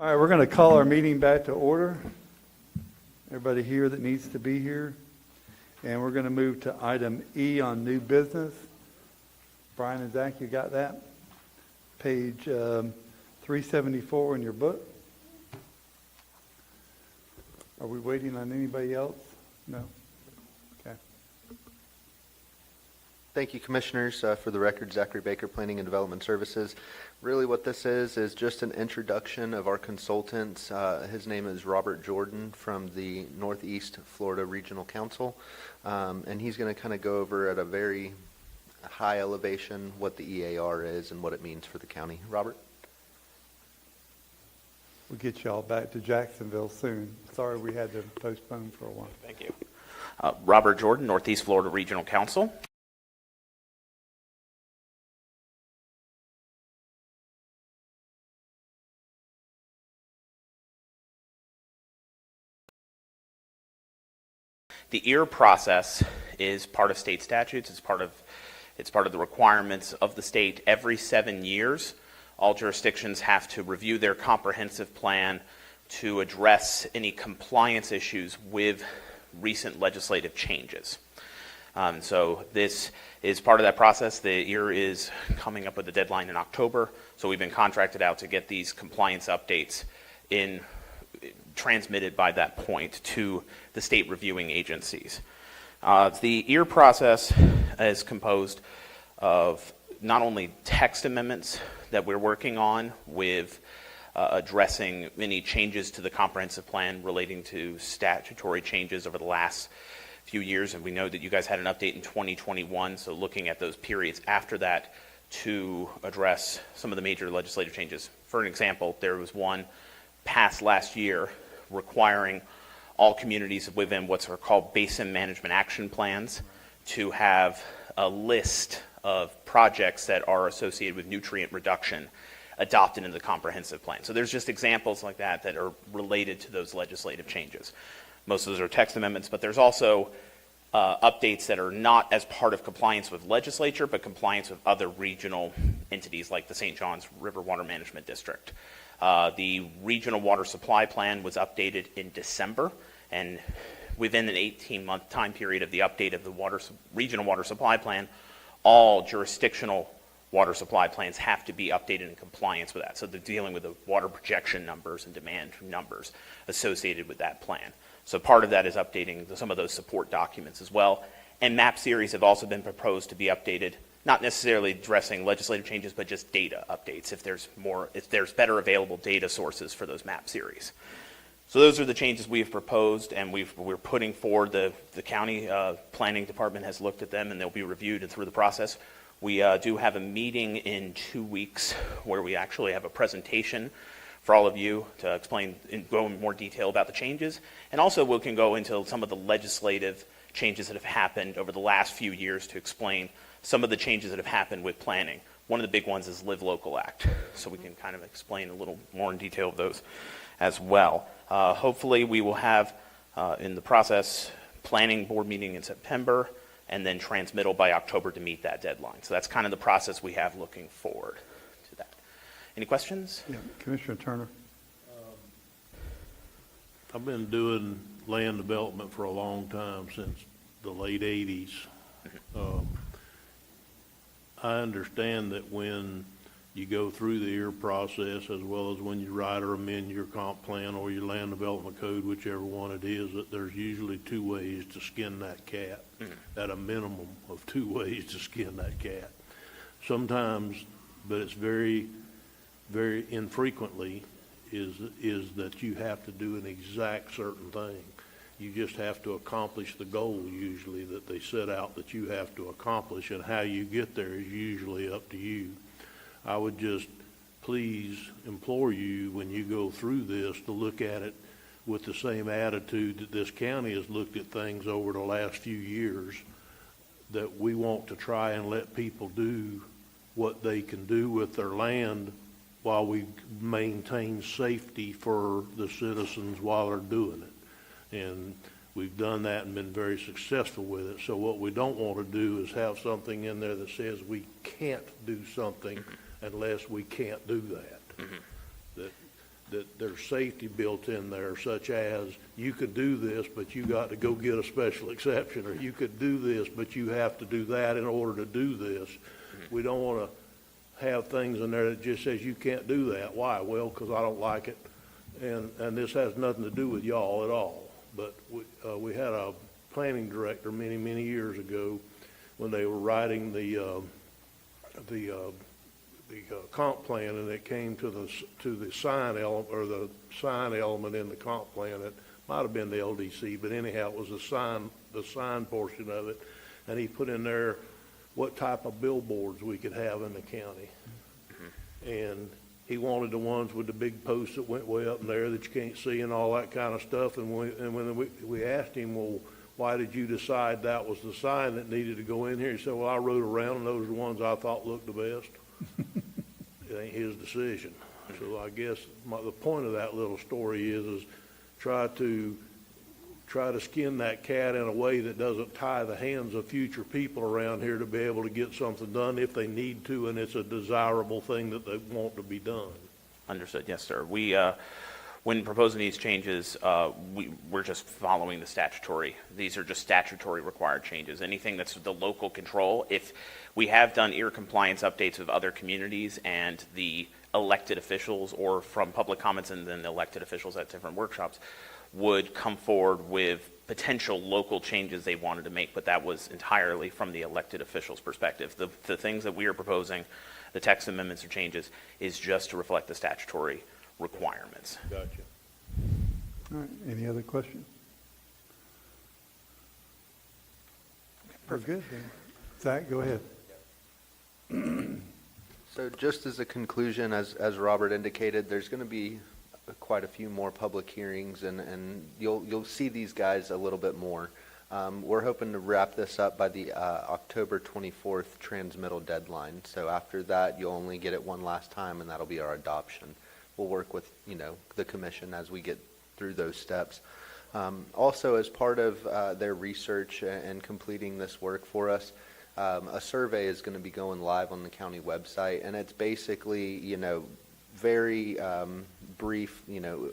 All right, we're going to call our meeting back to order. Everybody here that needs to be here. And we're going to move to item E on new business. Brian and Zach, you got that? Page 374 in your book. Are we waiting on anybody else? No? Okay. Thank you, Commissioners. For the record, Zachary Baker, Planning and Development Services. Really what this is just an introduction of our consultants. His name is Robert Jordan from the Northeast Florida Regional Council. And he's going to kind of go over at a very high elevation what the EAR is and what it means for the county. Robert? We'll get you all back to Jacksonville soon. Sorry we had to postpone for a while. Thank you. Robert Jordan, Northeast Florida Regional Council. The EAR process is part of state statutes. It's part of the requirements of the state. Every 7 years, all jurisdictions have to review their comprehensive plan to address any compliance issues with recent legislative changes. So this is part of that process. The EAR is coming up with a deadline in October, so we've been contracted out to get these compliance updates transmitted by that point to the state reviewing agencies. The EAR process is composed of not only text amendments that we're working on with addressing any changes to the comprehensive plan relating to statutory changes over the last few years, and we know that you guys had an update in 2021, so looking at those periods after that to address some of the major legislative changes. For an example, there was one passed last year requiring all communities within what's called basin management action plans to have a list of projects that are associated with nutrient reduction adopted in the comprehensive plan. So there's just examples like that that are related to those legislative changes. Most of those are text amendments, but there's also updates that are not as part of compliance with legislature, but compliance with other regional entities like the St. Johns River Water Management District. The regional water supply plan was updated in December, and within an 18-month time period of the update of the regional water supply plan, all jurisdictional water supply plans have to be updated in compliance with that. So they're dealing with the water projection numbers and demand numbers associated with that plan. So part of that is updating some of those support documents as well. And map series have also been proposed to be updated, not necessarily addressing legislative changes, but just data updates if there's better available data sources for those map series. So those are the changes we've proposed, and we're putting forward. The county planning department has looked at them, and they'll be reviewed through the process. We do have a meeting in 2 weeks where we actually have a presentation for all of you to explain and go in more detail about the changes. And also we can go into some of the legislative changes that have happened over the last few years to explain some of the changes that have happened with planning. One of the big ones is Live Local Act. So we can kind of explain a little more in detail of those as well. Hopefully we will have in the process planning board meeting in September and then transmittal by October to meet that deadline. So that's kind of the process we have looking forward to that. Any questions? Yeah, Commissioner Turner. I've been doing land development for a long time, since the late 80s. I understand that when you go through the EAR process, as well as when you write or amend your comp plan or your land development code, whichever one it is, that there's usually 2 ways to skin that cat, at a minimum of 2 ways to skin that cat. Sometimes, but it's very, very infrequently, is that you have to do an exact certain thing. You just have to accomplish the goal usually that they set out that you have to accomplish, and how you get there is usually up to you. I would just please implore you, when you go through this, to look at it with the same attitude that this county has looked at things over the last few years, that we want to try and let people do what they can do with their land while we maintain safety for the citizens while they're doing it. And we've done that and been very successful with it. So what we don't want to do is have something in there that says we can't do something unless we can't do that. that there's safety built in there, such as you could do this, but you got to go get a special exception, or you could do this, but you have to do that in order to do this. We don't want to have things in there that just says you can't do that. Why? Well, because I don't like it, and this has nothing to do with y'all at all. But we had a planning director many, many years ago when they were writing the comp plan, and it came to the sign element, or the sign element in the comp plan. It might have been the LDC, but anyhow, it was the sign portion of it, and he put in there what type of billboards we could have in the county. And he wanted the ones with the big posts that went way up in there that you can't see and all that kind of stuff. And when we asked him, well, why did you decide that was the sign that needed to go in here? He said, well, I rode around and those are the ones I thought looked the best. It ain't his decision. So I guess the point of that little story is try to skin that cat in a way that doesn't tie the hands of future people around here to be able to get something done if they need to, and it's a desirable thing that they want to be done. Understood. Yes, sir. We, when proposing these changes, we're just following the statutory. These are just statutory required changes. Anything that's the local control, if we have done ear compliance updates with other communities and the elected officials, or from public comments and then the elected officials at different workshops, would come forward with potential local changes they wanted to make, but that was entirely from the elected officials' perspective. The things that we are proposing, the text amendments or changes, is just to reflect the statutory requirements. Gotcha. All right, any other questions? We're good then. Zach, go ahead. So just as a conclusion, as Robert indicated, there's going to be quite a few more public hearings, and you'll see these guys a little bit more. We're hoping to wrap this up by the October 24th transmittal deadline. So after that, you'll only get it one last time, and that'll be our adoption. We'll work with the commission as we get through those steps. Also, as part of their research and completing this work for us, a survey is going to be going live on the county website, and it's basically very brief.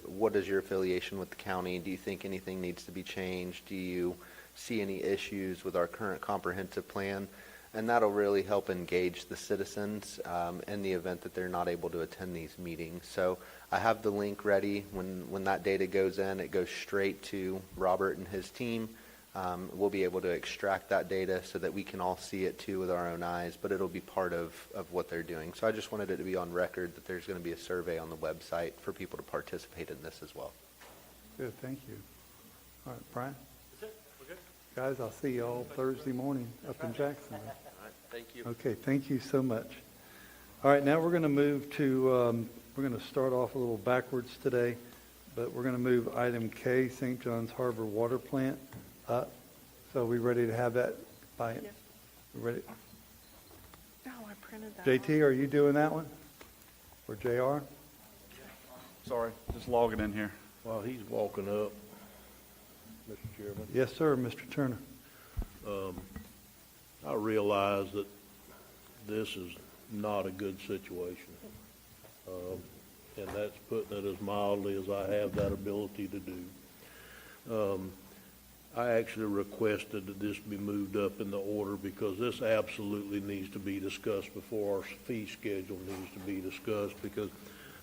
What is your affiliation with the county? Do you think anything needs to be changed? Do you see any issues with our current comprehensive plan? And that'll really help engage the citizens in the event that they're not able to attend these meetings. So I have the link ready. When that data goes in, it goes straight to Robert and his team. We'll be able to extract that data so that we can all see it too with our own eyes, but it'll be part of what they're doing. So I just wanted it to be on record that there's going to be a survey on the website for people to participate in this as well. Good, thank you. All right, Brian? Guys, I'll see you all Thursday morning up in Jackson. All right, thank you. Okay, thank you so much. All right, now we're going to move to, we're going to start off a little backwards today, but we're going to move item K, St. John's Harbor Water Plant, up. So are we ready to have that by? Yes. Ready? No, I printed that. JT, are you doing that one? Or JR? Sorry, just logging in here. While he's walking up, Mr. Chairman, Yes, sir, Mr. Turner. I realize that this is not a good situation. And that's putting it as mildly as I have that ability to do. I actually requested that this be moved up in the order because this absolutely needs to be discussed before our fee schedule needs to be discussed, because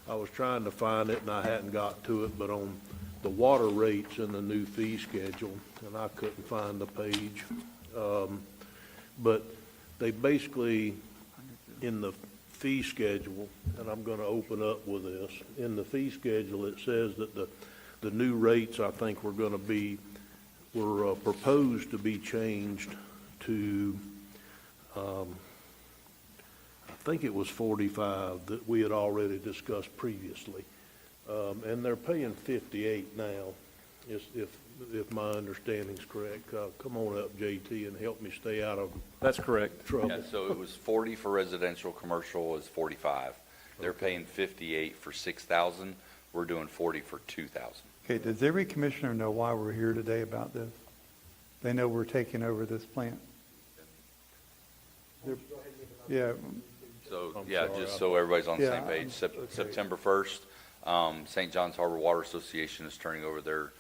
I was trying to find it and I hadn't got to it, but on the water rates in the new fee schedule, and I couldn't find the page. But they basically, in the fee schedule, and I'm going to open up with this, in the fee schedule it says that the new rates I think were proposed to be changed to, I think it was 45 that we had already discussed previously. And they're paying 58 now, if my understanding's correct. Come on up, JT, and help me stay out of That's correct. trouble. Yeah, so it was 40 for residential, commercial is 45. They're paying 58 for 6,000. We're doing 40 for 2,000. Okay, does every commissioner know why we're here today about this? They know we're taking over this plant? Yeah, So, I'm yeah, sorry, just so everybody's on the Yeah, same page, okay. September 1st, St. John's Harbor Water Association is turning over their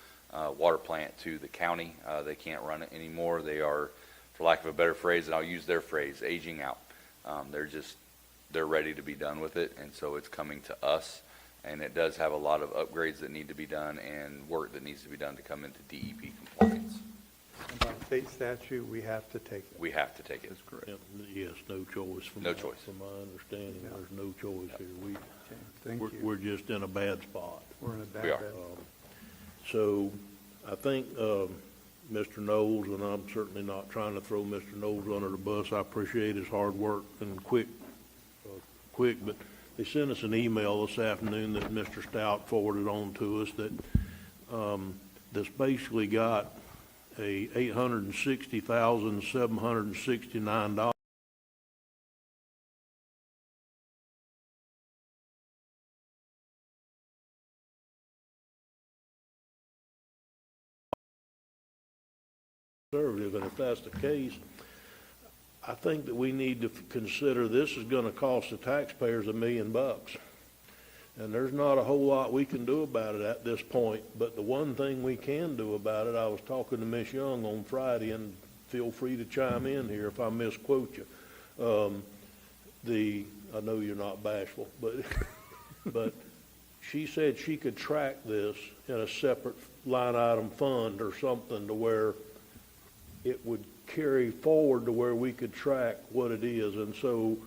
water plant to the county. They can't run it anymore. They are, for lack of a better phrase, and I'll use their phrase, aging out. They're ready to be done with it, and so it's coming to us. And it does have a lot of upgrades that need to be done and work that needs to be done to come into DEP compliance. And by state statute, we have to take it. We have to take it. That's correct. Yes, no choice. No choice. From my understanding, Yeah. there's no choice here. Okay, thank you. We're just in a bad spot. We're in a bad, We are. bad. So I think Mr. Knowles, and I'm certainly not trying to throw Mr. Knowles under the bus. I appreciate his hard work and quick, but they sent us an email this afternoon that Mr. Stout forwarded on to us that that's basically got a $860,769 conservative, and if that's the case, I think that we need to consider this is going to cost the taxpayers $1 million. And there's not a whole lot we can do about it at this point, but the one thing we can do about it, I was talking to Miss Young on Friday, and feel free to chime in here if I misquote you. I know you're not bashful, but she said she could track this in a separate line item fund or something to where it would carry forward to where we could track what it is. And so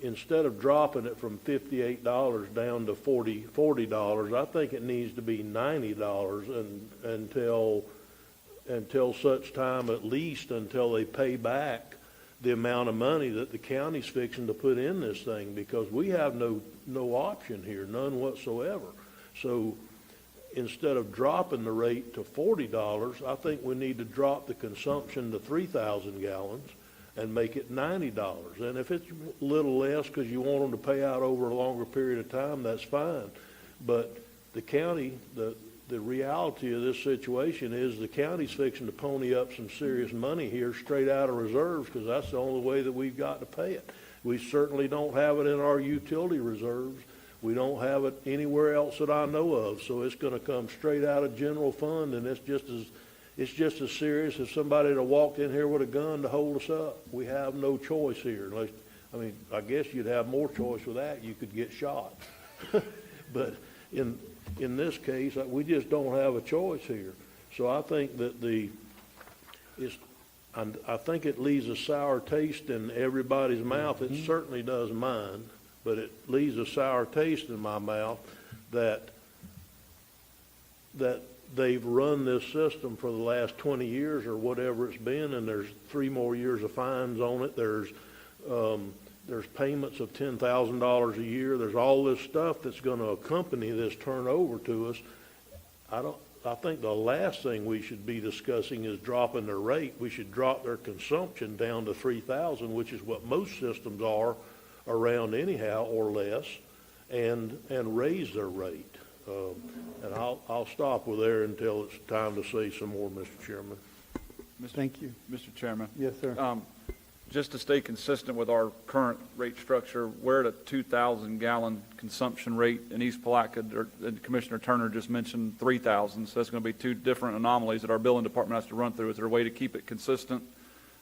instead of dropping it from $58 down to $40, I think it needs to be $90 until such time, at least until they pay back the amount of money that the county's fixing to put in this thing, because we have no option here, none whatsoever. So instead of dropping the rate to $40, I think we need to drop the consumption to 3,000 gallons and make it $90. And if it's a little less because you want them to pay out over a longer period of time, that's fine. But the county, the reality of this situation is the county's fixing to pony up some serious money here straight out of reserves, because that's the only way that we've got to pay it. We certainly don't have it in our utility reserves. We don't have it anywhere else that I know of, so it's going to come straight out of general fund, and it's just as serious as somebody that walked in here with a gun to hold us up. We have no choice here. I guess you'd have more choice with that. You could get shot. But in this case, we just don't have a choice here. So I think that I think it leaves a sour taste in everybody's mouth. It certainly does mine. But it leaves a sour taste in my mouth that they've run this system for the last 20 years or whatever it's been, and there's 3 more years of fines on it. There's payments of $10,000 a year. There's all this stuff that's going to accompany this turnover to us. I think the last thing we should be discussing is dropping their rate. We should drop their consumption down to 3,000, which is what most systems are around anyhow, or less, and raise their rate. And I'll stop with there until it's time to say some more, Mr. Chairman. Thank you. Mr. Chairman, Yes, sir. just to stay consistent with our current rate structure, we're at a 2,000 gallon consumption rate in East Palatka. Commissioner Turner just mentioned 3,000, so that's going to be 2 different anomalies that our billing department has to run through. Is there a way to keep it consistent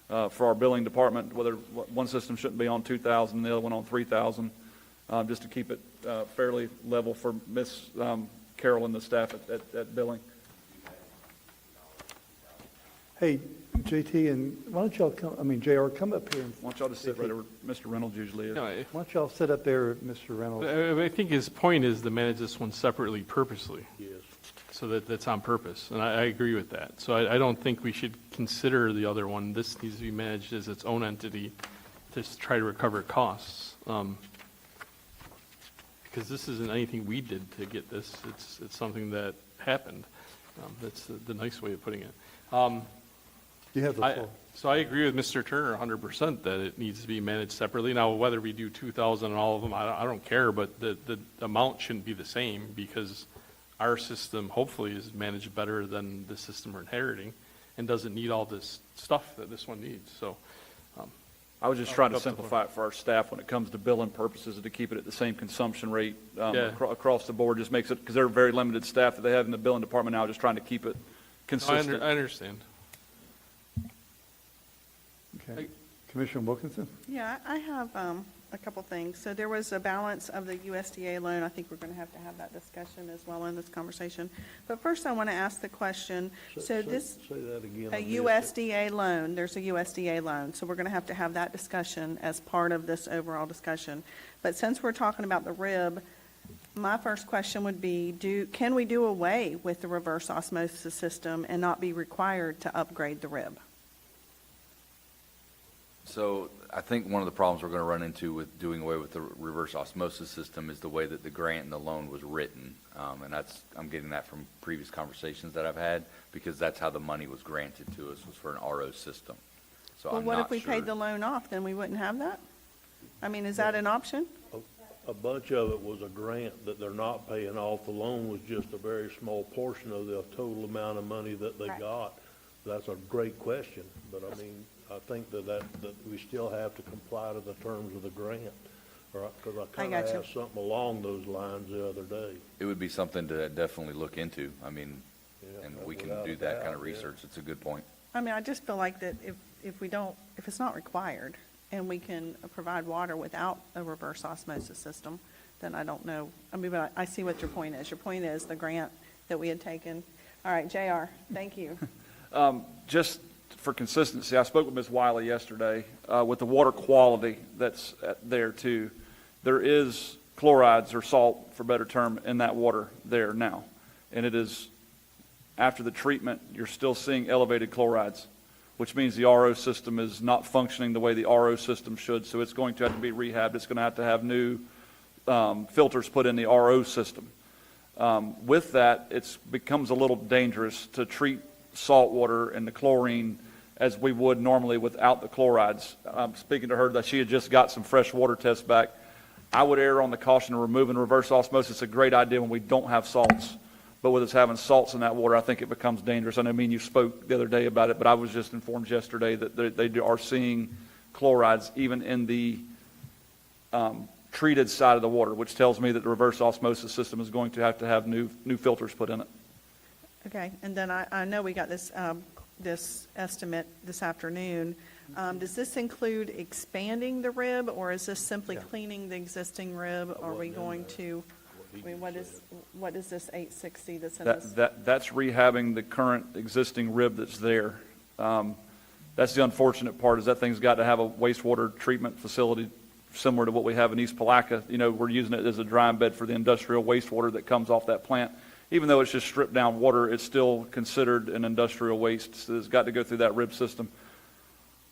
for our billing department, whether one system shouldn't be on 2,000 and the other one on 3,000, just to keep it fairly level for Miss Carol and the staff at billing? Hey, JT, and why don't y'all JR, come up here. Why don't y'all just sit right where Mr. Reynolds usually is? No, Why don't y'all sit up there, Mr. Reynolds? I think his point is to manage this one separately purposely, Yes. so that's on purpose, and I agree with that. So I don't think we should consider the other one. This needs to be managed as its own entity to try to recover costs. Because this isn't anything we did to get this. It's something that happened. That's the nice way of putting it. You have the floor. So I agree with Mr. Turner 100% that it needs to be managed separately. Now, whether we do 2,000 on all of them, I don't care, but the amount shouldn't be the same, because our system hopefully is managed better than the system we're inheriting and doesn't need all this stuff that this one needs. So I was just Oh, trying to up to simplify it for our staff when it comes to billing purposes, and to keep it at the same consumption rate Yeah. across the board. Just makes it, because they're very limited staff that they have in the billing department now, just trying to keep it No, consistent. I understand. Okay. Commissioner Wilkinson? Yeah, I have a couple things. So there was a balance of the USDA loan. I think we're going to have that discussion as well in this conversation. But first, I want to ask the question, so this, Say that again. I a missed it. USDA loan, there's a USDA loan, so we're going to have that discussion as part of this overall discussion. But since we're talking about the RIB, my first question would be, can we do away with the reverse osmosis system and not be required to upgrade the RIB? So I think one of the problems we're going to run into with doing away with the reverse osmosis system is the way that the grant and the loan was written. And I'm getting that from previous conversations that I've had, because that's how the money was granted to us, was for an RO system. So Well, I'm what not if we sure. paid the loan off, then we wouldn't have that? I mean, is that an option? A bunch of it was a grant that they're not paying off. The loan was just a very small portion of the total amount of money that they Right. got. That's a great question, but I mean, I think that we still have to comply to the terms of the grant. Because I kind of gotcha. asked something along those lines the other day. It would be something to definitely look into. I mean, Yeah, and we can without do a that kind doubt, of yeah. research. It's a good point. I mean, I just feel like that if it's not required and we can provide water without a reverse osmosis system, then I don't know. I mean, but I see what your point is. Your point is the grant that we had taken. All right, JR, thank you. Just for consistency, I spoke with Ms. Wiley yesterday, with the water quality that's there too. There is chlorides or salt, for better term, in that water there now. And it is, after the treatment, you're still seeing elevated chlorides, which means the RO system is not functioning the way the RO system should. So it's going to have to be rehabbed. It's going to have new filters put in the RO system. With that, it becomes a little dangerous to treat salt water and the chlorine as we would normally without the chlorides. Speaking to her, that she had just got some fresh water tests back. I would err on the caution of removing reverse osmosis. It's a great idea when we don't have salts. But with us having salts in that water, I think it becomes dangerous. I know, you spoke the other day about it, but I was just informed yesterday that they are seeing chlorides even in the treated side of the water, which tells me that the reverse osmosis system is going to have new filters put in it. Okay, and then I know we got this estimate this afternoon. Does this include expanding the RIB, or is this simply cleaning the existing RIB? Are we going to, I mean, what is this 860 that's in this? That's rehabbing the current existing RIB that's there. That's the unfortunate part, is that thing's got to have a wastewater treatment facility similar to what we have in East Palaca. We're using it as a drying bed for the industrial wastewater that comes off that plant. Even though it's just stripped down water, it's still considered an industrial waste. So it's got to go through that RIB system.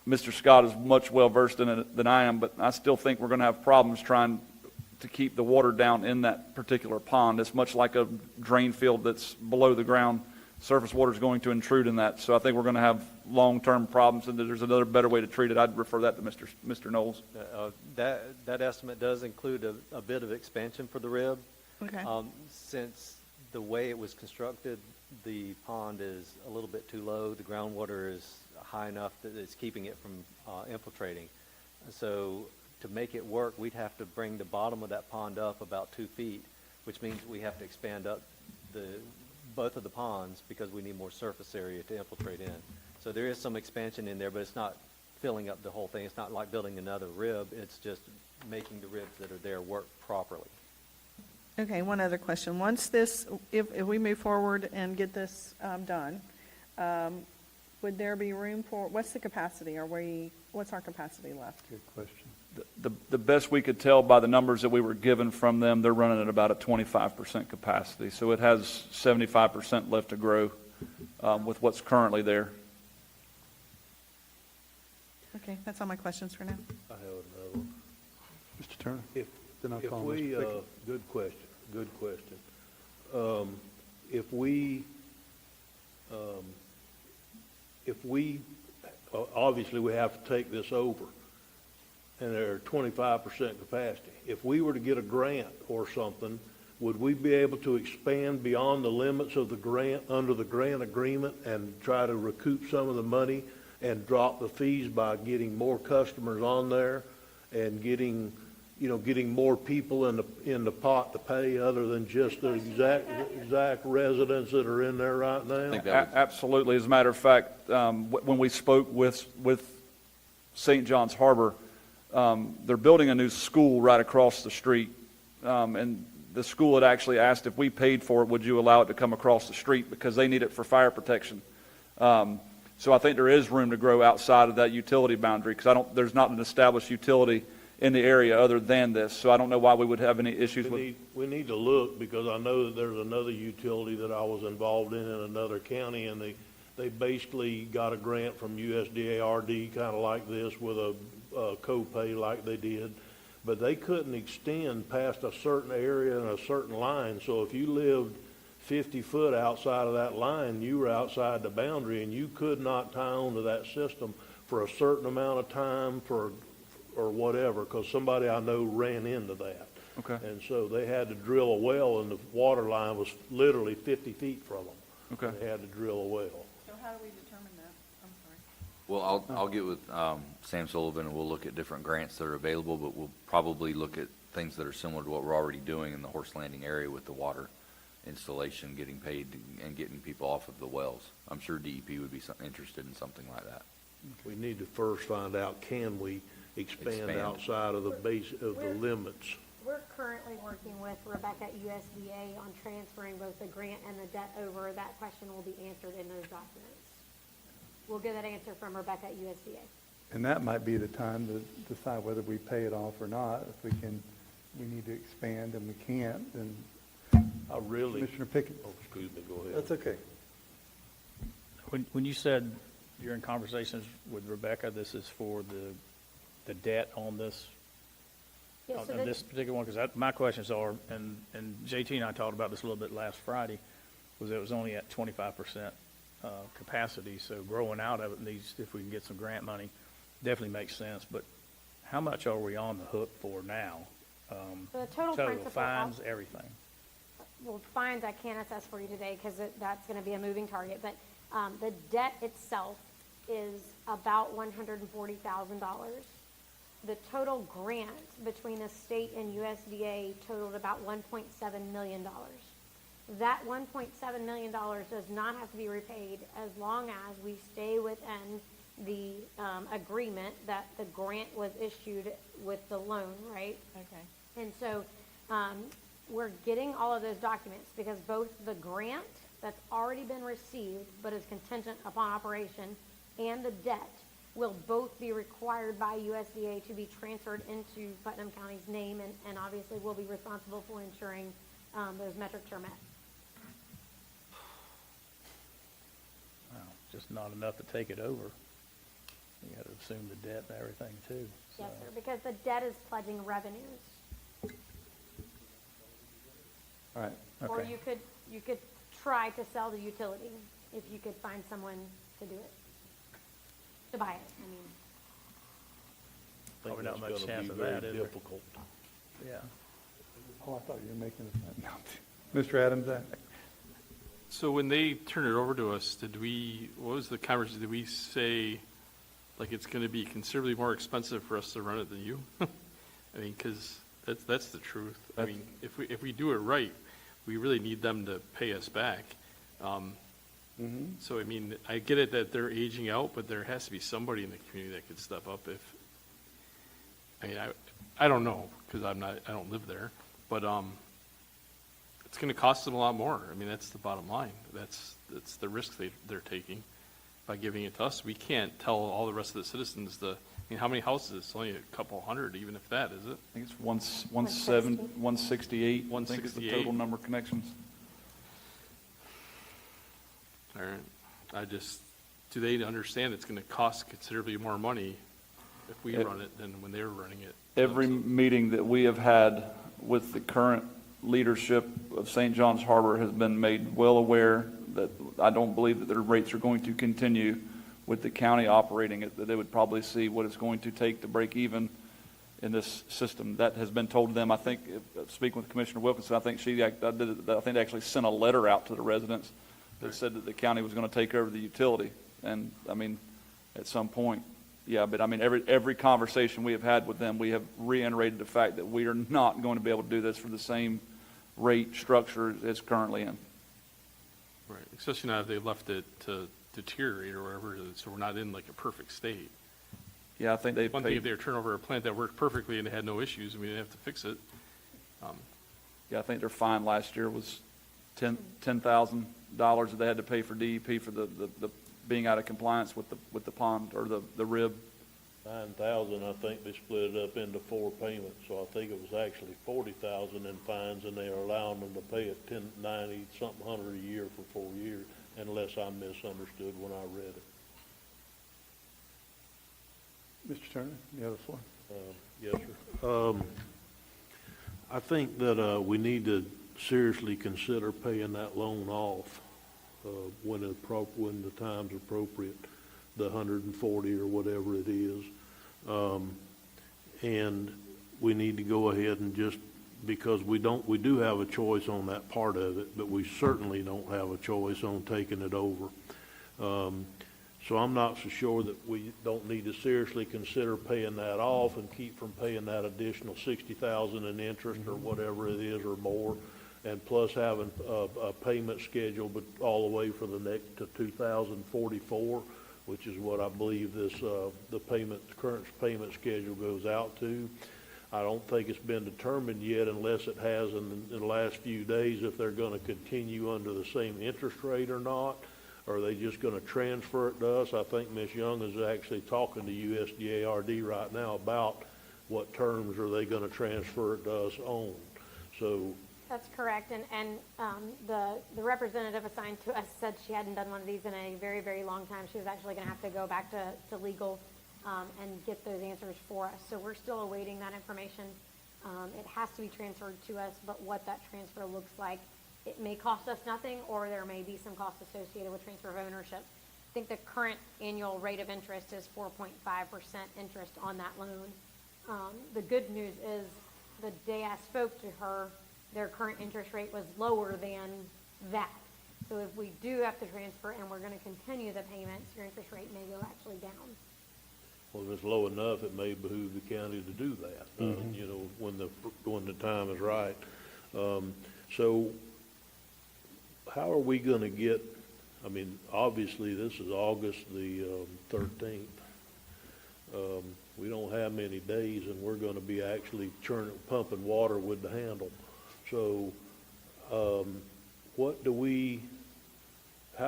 Mr. Scott is much well versed in it than I am, but I still think we're going to have problems trying to keep the water down in that particular pond. It's much like a drain field that's below the ground. Surface water is going to intrude in that. So I think we're going to have long-term problems, and there's another better way to treat it. I'd refer that to Mr. Knowles. That estimate does include a bit of expansion for the RIB. Okay. Since the way it was constructed, the pond is a little bit too low. The groundwater is high enough that it's keeping it from infiltrating. So to make it work, we'd have to bring the bottom of that pond up about 2 feet, which means we have to expand up both of the ponds because we need more surface area to infiltrate in. So there is some expansion in there, but it's not filling up the whole thing. It's not like building another RIB. It's just making the RIBs that are there work properly. Okay, one other question. Once this, if we move forward and get this done, would there be room for, what's the capacity? What's our capacity left? Good question. The best we could tell by the numbers that we were given from them, they're running at about a 25% capacity. So it has 75% left to grow with what's currently there. Okay, that's all my questions for now. I have another one. Mr. Turner? If Then I'll if call we, Mr. Pickett. good question. If we, obviously we have to take this over, and they're 25% capacity. If we were to get a grant or something, would we be able to expand beyond the limits of the grant, under the grant agreement, and try to recoup some of the money and drop the fees by getting more customers on there and getting more people in the pot to pay other than just the exact residents that are in there right now? Absolutely. As a matter of fact, when we spoke with St. John's Harbor, they're building a new school right across the street. And the school had actually asked if we paid for it, would you allow it to come across the street, because they need it for fire protection. So I think there is room to grow outside of that utility boundary, because there's not an established utility in the area other than this. So I don't know why we would have any issues with. We need to look, because I know that there's another utility that I was involved in another county, and they basically got a grant from USDA-RD, kind of like this, with a co-pay like they did. But they couldn't extend past a certain area and a certain line. So if you lived 50 foot outside of that line, you were outside the boundary, and you could not tie onto that system for a certain amount of time or whatever, because somebody I know ran into that. Okay. And so they had to drill a well, and the water line was literally 50 feet from them. Okay. They had to drill a well. So how do we determine that? I'm sorry. Well, I'll get with Sam Sullivan, and we'll look at different grants that are available, but we'll probably look at things that are similar to what we're already doing in the Horse Landing area with the water installation, getting paid and getting people off of the wells. I'm sure DEP would be interested in something like that. We need to first find out, can we expand outside of the base of the limits? We're currently working with Rebecca at USDA on transferring both the grant and the debt over. That question will be answered in those documents. We'll get that answer from Rebecca at USDA. And that might be the time to decide whether we pay it off or not. If we need to expand and we can't, then Commissioner Pickett. Oh, excuse me, go ahead. That's okay. When you said you're in conversations with Rebecca, this is for the debt on this, Yes, so on this particular one? Because my questions are, and JT and I talked about this a little bit last Friday, was it was only at 25% capacity, so growing out of it needs, if we can get some grant money, definitely makes sense. But how much are we on the hook for now? the total principal. Fines, everything. Well, fines I can't assess for you today because that's going to be a moving target. But the debt itself is about $140,000. The total grant between the state and USDA totaled about $1.7 million. That $1.7 million does not have to be repaid as long as we stay within the agreement that the grant was issued with the loan, right? Okay. And so we're getting all of those documents because both the grant that's already been received but is contingent upon operation and the debt will both be required by USDA to be transferred into Putnam County's name, and obviously we'll be responsible for ensuring those metrics are met. Wow, just not enough to take it over. You got to assume the debt and everything too. So. Yes, sir, because the debt is pledging revenues. All right. Or Okay. you could try to sell the utility if you could find someone to do it, to buy it, I mean. I think Probably not that's much gonna chance be of very that, is there? difficult. Yeah. Oh, I thought you were making it. No. Mr. Adams, So when they turned it over to us, what was the conversation? Did we say, like, it's going to be considerably more expensive for us to run it than you? I mean, because that's the truth. I mean, if we do it right, we really need them to pay us back. So, I mean, I get it that they're aging out, but there has to be somebody in the community that could step up I mean, I don't know, because I don't live there, but it's going to cost them a lot more. I mean, that's the bottom line. That's the risk they're taking by giving it to us. We can't tell all the rest of the citizens I mean, how many houses? It's only a couple hundred, even if that, is it? I think it's 168. I think is the 168. total number of connections. All right. Do they understand it's going to cost considerably more money if we run it than when they were running it? Every meeting that we have had with the current leadership of St. John's Harbor has been made well aware that I don't believe that their rates are going to continue with the county operating it, that they would probably see what it's going to take to break even in this system. That has been told to them. I think, speaking with Commissioner Wilkinson, I think they actually sent a letter out to the residents that said that the county was going to take over the utility. And, I mean, at some point. Yeah, but I mean, every conversation we have had with them, we have reiterated the fact that we are not going to be able to do this for the same rate structure it's currently in. Right, especially now if they left it to deteriorate or whatever, so we're not in like a perfect state. Yeah, I think they One thing if paid, they were turning over a plant that worked perfectly and they had no issues, and we didn't have to fix it. yeah, I think their fine last year was $10,000 that they had to pay for DEP for the being out of compliance with the pond or the rib. 9,000, I think they split it up into 4 payments, so I think it was actually 40,000 in fines, and they are allowing them to pay it 90 something hundred a year for 4 years, unless I misunderstood when I read it. Mr. Turner, you have the floor. Yes, sir. I think that we need to seriously consider paying that loan off when the time's appropriate, the 140 or whatever it is. And we need to go ahead and just, because we do have a choice on that part of it, but we certainly don't have a choice on taking it over. So I'm not so sure that we don't need to seriously consider paying that off and keep from paying that additional 60,000 in interest or whatever it is or more, and plus having a payment schedule, but all the way for the next to 2044, which is what I believe this current payment schedule goes out to. I don't think it's been determined yet, unless it has in the last few days, if they're going to continue under the same interest rate or not. Or are they just going to transfer it to us? I think Ms. Young is actually talking to USDARD right now about what terms are they going to transfer it to us on. So That's correct, and the representative assigned to us said she hadn't done one of these in a very, very long time. She was actually going to have to go back to legal and get those answers for us. So we're still awaiting that information. It has to be transferred to us, but what that transfer looks like, it may cost us nothing, or there may be some cost associated with transfer of ownership. I think the current annual rate of interest is 4.5% interest on that loan. The good news is the day I spoke to her, their current interest rate was lower than that. So if we do have to transfer and we're going to continue the payments, your interest rate may go actually down. well, if it's low enough, it may behoove the county to do that, you know, when the time is right. So how are we going to get, I mean, obviously, this is August the 13th. We don't have many days, and we're going to be actually pumping water with the handle. So how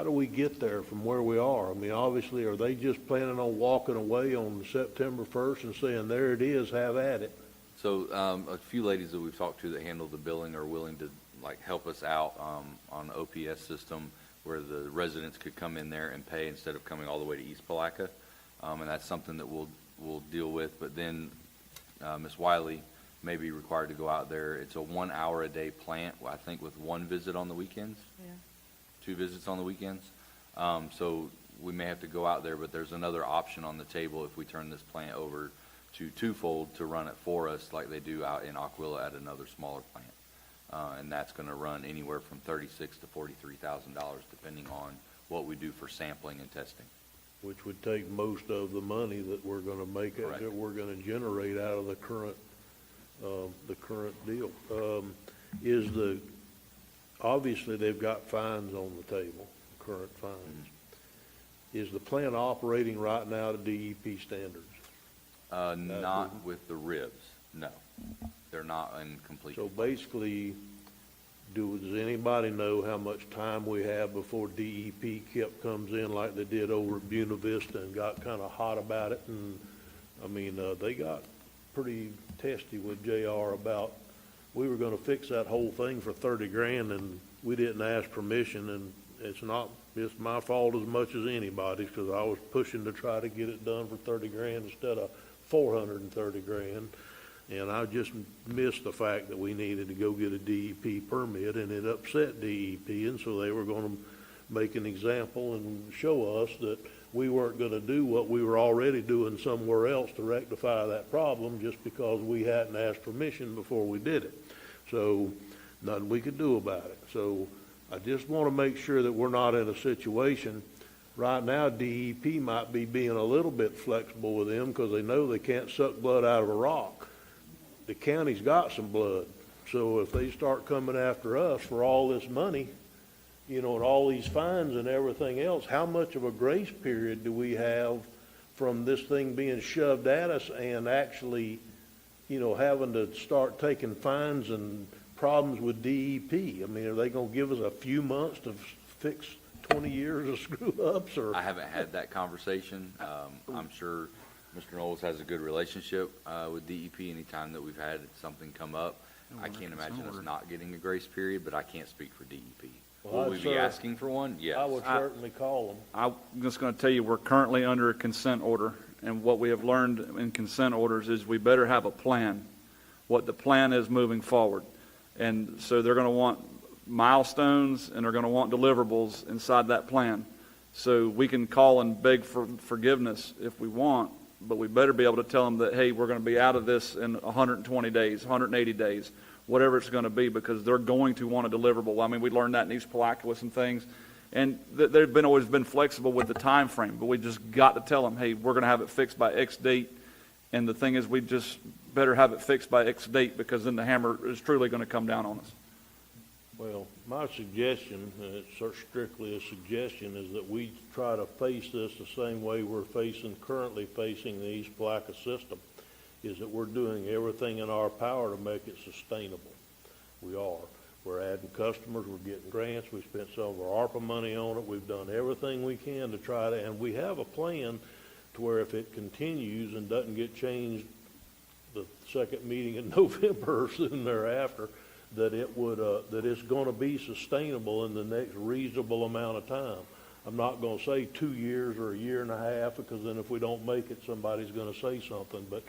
do we get there from where we are? I mean, obviously, are they just planning on walking away on September 1st and saying, there it is, have at it? So a few ladies that we've talked to that handle the billing are willing to help us out on the OPS system, where the residents could come in there and pay instead of coming all the way to East Palaca, and that's something that we'll deal with. But then Ms. Wiley may be required to go out there. It's a 1 hour a day plant, I think, with 1 visit on the weekends. Yeah. 2 visits on the weekends. So we may have to go out there, but there's another option on the table if we turn this plant over to Twofold to run it for us, like they do out in Aquila at another smaller plant. And that's going to run anywhere from $36,000 to $43,000, depending on what we do for sampling and testing. Which would take most of the money that we're going to make, Correct. that we're going to generate out of the current deal. Obviously, they've got fines on the table, current fines. Mm-hmm. Is the plant operating right now to DEP standards? Not with the ribs, no. They're not in complete. So basically, does anybody know how much time we have before DEP comes in like they did over at Buena Vista and got kind of hot about it? And, I mean, they got pretty testy with JR about, we were going to fix that whole thing for $30,000 and we didn't ask permission, and it's my fault as much as anybody's, because I was pushing to try to get it done for $30,000 instead of $430,000. And I just missed the fact that we needed to go get a DEP permit, and it upset DEP, and so they were going to make an example and show us that we weren't going to do what we were already doing somewhere else to rectify that problem just because we hadn't asked permission before we did it. So nothing we could do about it. So I just want to make sure that we're not in a situation Right now, DEP might be being a little bit flexible with them because they know they can't suck blood out of a rock. The county's got some blood, so if they start coming after us for all this money, you know, and all these fines and everything else, how much of a grace period do we have from this thing being shoved at us and actually, you know, having to start taking fines and problems with DEP? I mean, are they gonna give us a few months to fix 20 years of screw-ups, or? I haven't had that conversation. I'm sure Mr. Knowles has a good relationship with DEP anytime that we've had something come up. I can't imagine us not getting a grace period, but I can't speak for DEP. Well, Will we be asking for one? Yes. I would certainly call them. I'm just going to tell you, we're currently under a consent order, and what we have learned in consent orders is we better have a plan, what the plan is moving forward. And so they're going to want milestones, and they're going to want deliverables inside that plan. So we can call and beg for forgiveness if we want, but we better be able to tell them that, hey, we're going to be out of this in 120 days, 180 days, whatever it's going to be, because they're going to want a deliverable. I mean, we learned that in East Palatka with some things, and they've always been flexible with the time frame, but we just got to tell them, hey, we're going to have it fixed by X date, and the thing is, we just better have it fixed by X date, because then the hammer is truly going to come down on us. Well, my suggestion, and it's strictly a suggestion, is that we try to face this the same way we're currently facing the East Palatka system, is that we're doing everything in our power to make it sustainable. We are. We're adding customers, we're getting grants, we spent some of our ARPA money on it, we've done everything we can to try to, and we have a plan to where if it continues and doesn't get changed the second meeting in November or soon thereafter, that it would, that it's gonna be sustainable in the next reasonable amount of time. I'm not gonna say 2 years or a year and a half, because then if we don't make it, somebody's gonna say something, but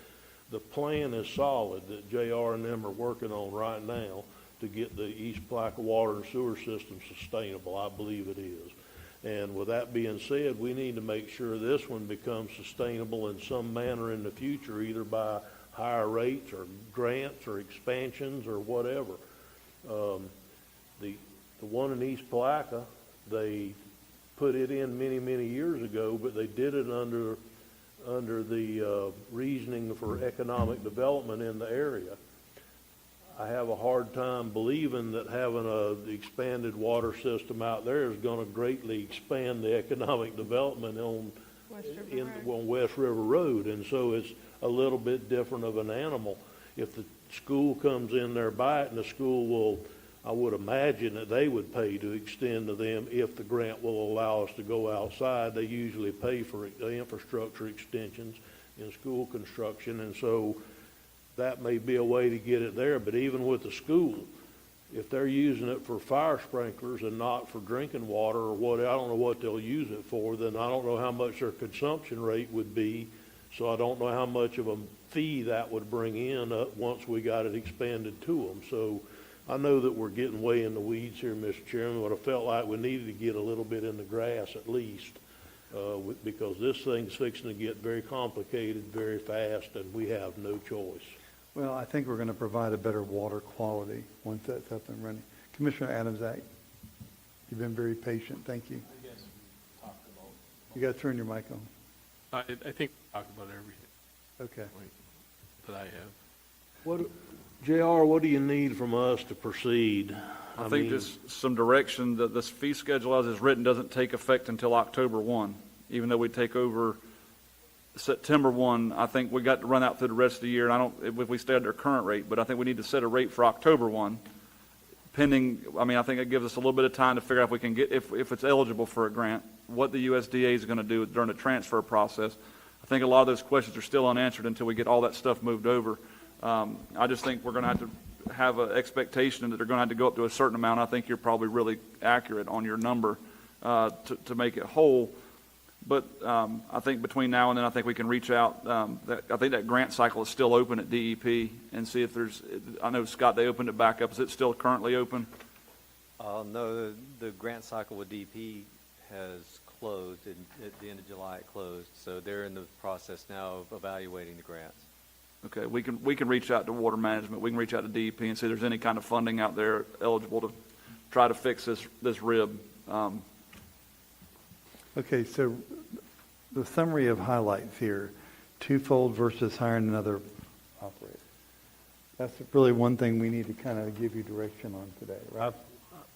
the plan is solid that JR and them are working on right now to get the East Palatka water and sewer system sustainable. I believe it is. And with that being said, we need to make sure this one becomes sustainable in some manner in the future, either by higher rates or grants or expansions or whatever. The one in East Palatka, they put it in many, many years ago, but they did it under the reasoning for economic development in the area. I have a hard time believing that having the expanded water system out there is going to greatly expand the economic development on West River Road, and so it's a little bit different of an animal. If the school comes in there by it, and the school will, I would imagine that they would pay to extend to them if the grant will allow us to go outside. They usually pay for the infrastructure extensions in school construction, and so that may be a way to get it there. But even with the school, if they're using it for fire sprinklers and not for drinking water or what, I don't know what they'll use it for, then I don't know how much their consumption rate would be. So I don't know how much of a fee that would bring in once we got it expanded to them. So I know that we're getting way in the weeds here, Mr. Chairman, but I felt like we needed to get a little bit in the grass at least, because this thing's fixing to get very complicated very fast, and we have no choice. Well, I think we're going to provide a better water quality once that's up and running. Commissioner Adams-Act, you've been very patient. Thank you. You got to turn your mic on. I think we talked about everything Okay. that I have. What, JR, what do you need from us to proceed? I think mean, just some direction that this fee schedule as is written doesn't take effect until October 1. Even though we take over September 1, I think we got to run out through the rest of the year, and I don't, if we stay at their current rate, but I think we need to set a rate for October 1, pending, I mean, I think it gives us a little bit of time to figure out if we can get, if it's eligible for a grant, what the USDA is going to do during the transfer process. I think a lot of those questions are still unanswered until we get all that stuff moved over. I just think we're going to have an expectation that they're going to have to go up to a certain amount. I think you're probably really accurate on your number to make it whole. But I think between now and then, I think we can reach out. I think that grant cycle is still open at DEP and see if there's, I know, Scott, they opened it back up. Is it still currently open? No, the grant cycle with DEP has closed. At the end of July, it closed. So they're in the process now of evaluating the grants. Okay, we can reach out to water management. We can reach out to DEP and see if there's any kind of funding out there eligible to try to fix this rib. Okay, so the summary of highlights here, twofold versus hiring another operator. That's really one thing we need to kind of give you direction on today, right?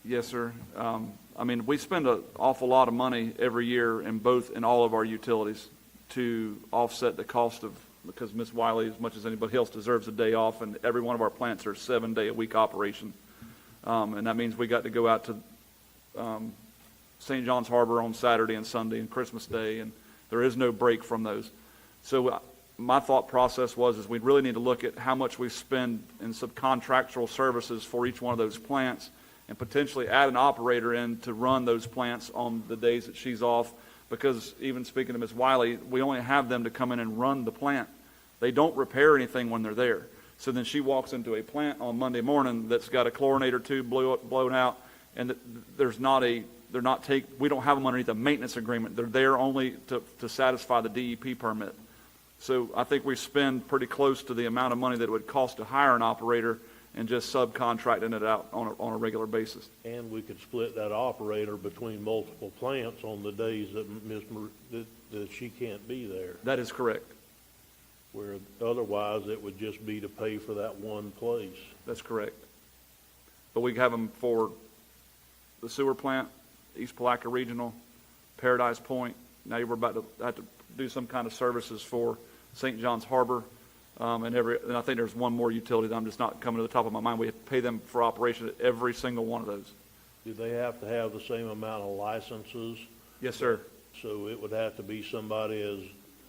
Yes, sir. I mean, we spend an awful lot of money every year in all of our utilities to offset the cost of, because Ms. Wiley, as much as anybody else, deserves a day off, and every one of our plants are 7-day-a-week operation. And that means we got to go out to St. John's Harbor on Saturday and Sunday and Christmas Day, and there is no break from those. So my thought process is we really need to look at how much we spend in subcontractual services for each one of those plants and potentially add an operator in to run those plants on the days that she's off, because even speaking to Ms. Wiley, we only have them to come in and run the plant. They don't repair anything when they're there. So then she walks into a plant on Monday morning that's got a chlorinator tube blown out, and we don't have them underneath a maintenance agreement. They're there only to satisfy the DEP permit. So I think we spend pretty close to the amount of money that it would cost to hire an operator and just subcontracting it out on a regular basis. And we could split that operator between multiple plants on the days that she can't be there, That is correct. where otherwise it would just be to pay for that one place. That's correct. But we have them for the sewer plant, East Palaca Regional, Paradise Point. Now we're about to have to do some kind of services for St. John's Harbor. And I think there's one more utility that I'm just not coming to the top of my mind. We have to pay them for operation at every single one of those. Do they have to have the same amount of licenses? Yes, sir. So it would have to be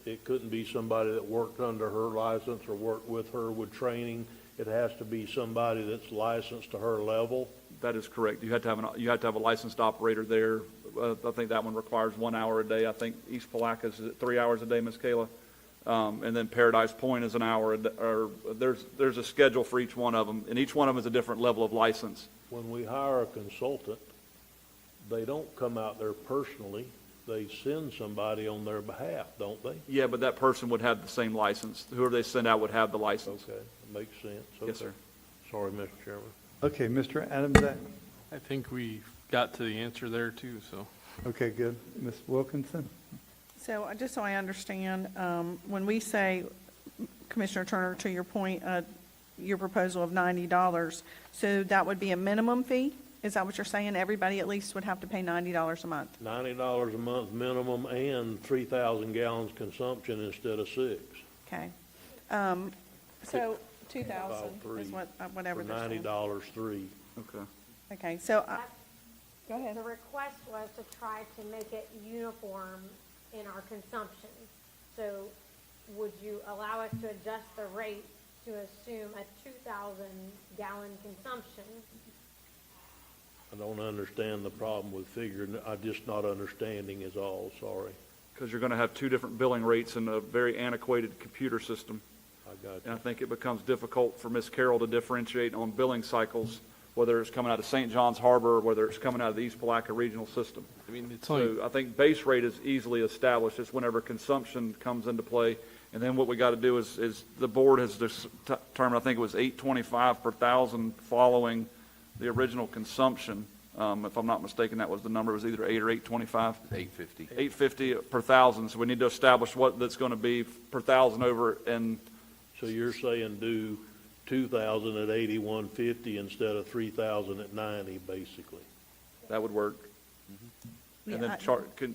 it couldn't be somebody that worked under her license or worked with her with training. It has to be somebody that's licensed to her level. That is correct. You have to have a licensed operator there. I think that one requires 1 hour a day. I think East Palaca is 3 hours a day, Ms. Kayla. And then Paradise Point is an hour. There's a schedule for each one of them, and each one of them is a different level of license. When we hire a consultant, they don't come out there personally. They send somebody on their behalf, don't they? Yeah, but that person would have the same license. Whoever they send out would have the license. Okay, makes sense. Yes, sir. Sorry, Mr. Chairman. Okay, Mr. Adams, I think we got to the answer there too, so. okay, good. Ms. Wilkinson? So just so I understand, when we say, Commissioner Turner, to your point, your proposal of $90, so that would be a minimum fee? Is that what you're saying? Everybody at least would have to pay $90 a month? $90 a month minimum and 3,000 gallons consumption instead of 6. Okay. So 2,000 is whatever For they're saying. $90, 3. Okay. Okay, so, go ahead. The request was to try to make it uniform in our consumption. So would you allow us to adjust the rate to assume a 2,000 gallon consumption? I don't understand the problem with figuring. I'm just not understanding is all, sorry. Because you're going to have two different billing rates in a very antiquated computer system. I got And I you. think it becomes difficult for Ms. Carroll to differentiate on billing cycles, whether it's coming out of St. John's Harbor or whether it's coming out of the East Palaca Regional System. I mean, it's only, So I think base rate is easily established. It's whenever consumption comes into play. And then what we got to do is the board has determined, I think it was $8.25 per thousand following the original consumption. If I'm not mistaken, that was the number. It was either 8 or 8.25. $8.50. $8.50 per thousand. So we need to establish what that's going to be per thousand over. And So you're saying do 2,000 at 81.50 instead of 3,000 at 90, basically. that would work. And Yeah,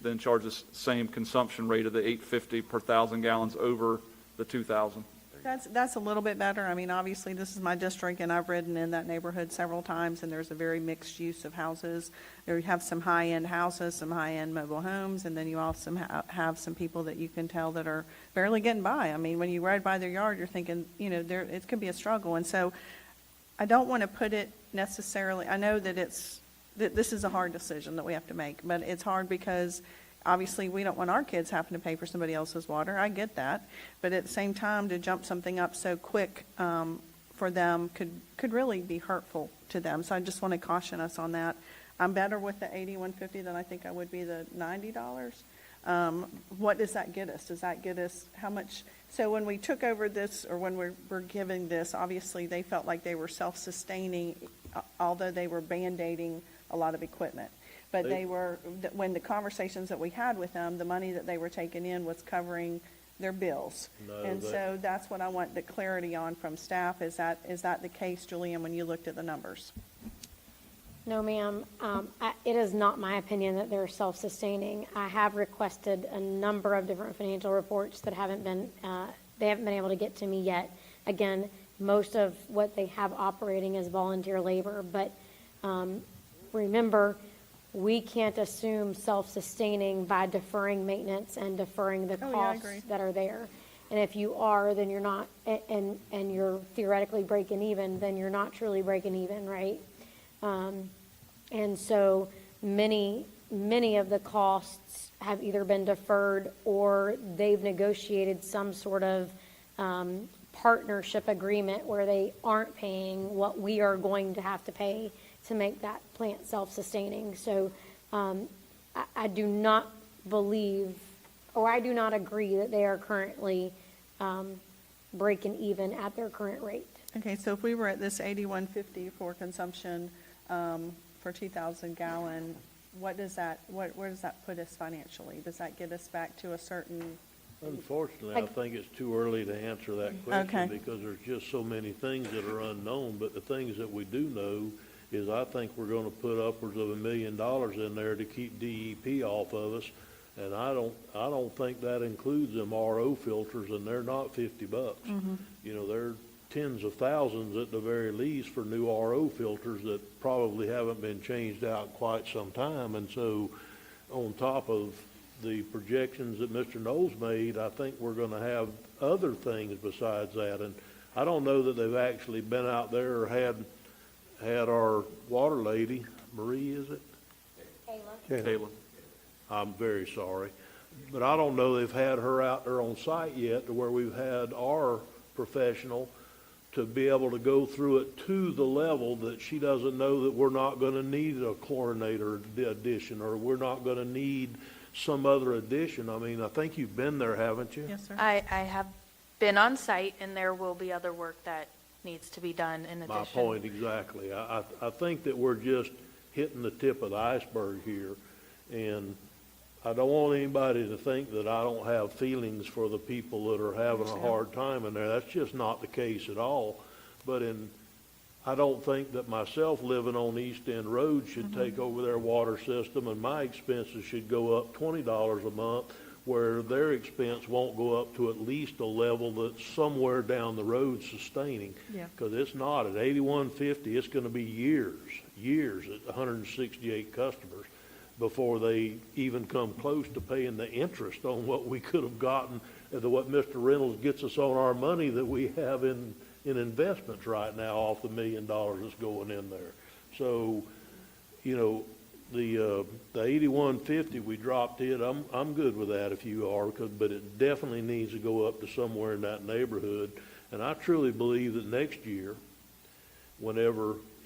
then charge the same consumption rate of the $8.50 per thousand gallons over the 2,000. that's a little bit better. I mean, obviously, this is my district, and I've ridden in that neighborhood several times, and there's a very mixed use of houses. There you have some high-end houses, some high-end mobile homes, and then you also have some people that you can tell that are barely getting by. I mean, when you ride by their yard, you're thinking, it could be a struggle. And so I don't want to put it necessarily, I know that this is a hard decision that we have to make, but it's hard because obviously we don't want our kids having to pay for somebody else's water. I get that. But at the same time, to jump something up so quick for them could really be hurtful to them. So I just want to caution us on that. I'm better with the $81.50 than I think I would be the $90. What does that get us? Does that get us how much? So when we took over this, or when we're giving this, obviously they felt like they were self-sustaining, although they were Band-Aiding a lot of equipment. but when the conversations that we had with them, the money that they were taking in was covering their bills. No, And so that's what I want the clarity on from staff. Is that the case, Julian, when you looked at the numbers? No, ma'am. It is not my opinion that they're self-sustaining. I have requested a number of different financial reports that they haven't been able to get to me yet. Again, most of what they have operating is volunteer labor, but remember, we can't assume self-sustaining by deferring maintenance and deferring the Oh, yeah, I costs agree. that are there. And if you are, then you're not, and you're theoretically breaking even, then you're not truly breaking even, right? And so many of the costs have either been deferred or they've negotiated some sort of partnership agreement where they aren't paying what we are going to have to pay to make that plant self-sustaining. So I do not believe, or I do not agree that they are currently breaking even at their current rate. Okay, so if we were at this 81.50 for consumption for 2,000 gallon, where does that put us financially? Does that get us back to a certain? Unfortunately, I think it's too early to answer that Okay. question because there's just so many things that are unknown. But the things that we do know is I think we're going to put upwards of $1 million in there to keep DEP off of us. And I don't think that includes them RO filters, and they're not $50. You know, they're tens of thousands at the very least for new RO filters that probably haven't been changed out quite some time. And so on top of the projections that Mr. Knowles made, I think we're going to have other things besides that. And I don't know that they've actually been out there or had our water lady, Marie, is it? Kayla. I'm very sorry. But I don't know they've had her out there on site yet to where we've had our professional to be able to go through it to the level that she doesn't know that we're not going to need a chlorinator addition or we're not going to need some other addition. I mean, I think you've been there, haven't you? Yes, sir. I have been on site, and there will be other work that needs to be done in addition. My point exactly. I think that we're just hitting the tip of the iceberg here, and I don't want anybody to think that I don't have feelings for the people that are having a hard time in there. That's just not the case at all. But I don't think that myself living on East End Road should take over their water system, and my expenses should go up $20 a month, where their expense won't go up to at least a level that's somewhere down the road sustaining. Yeah. Because it's not at 81.50. It's going to be years at 168 customers before they even come close to paying the interest on what we could have gotten, what Mr. Reynolds gets us on our money that we have in investments right now off the $1 million that's going in there. So, you know, the 81.50 we dropped it. I'm good with that if you are, but it definitely needs to go up to somewhere in that neighborhood. And I truly believe that next year,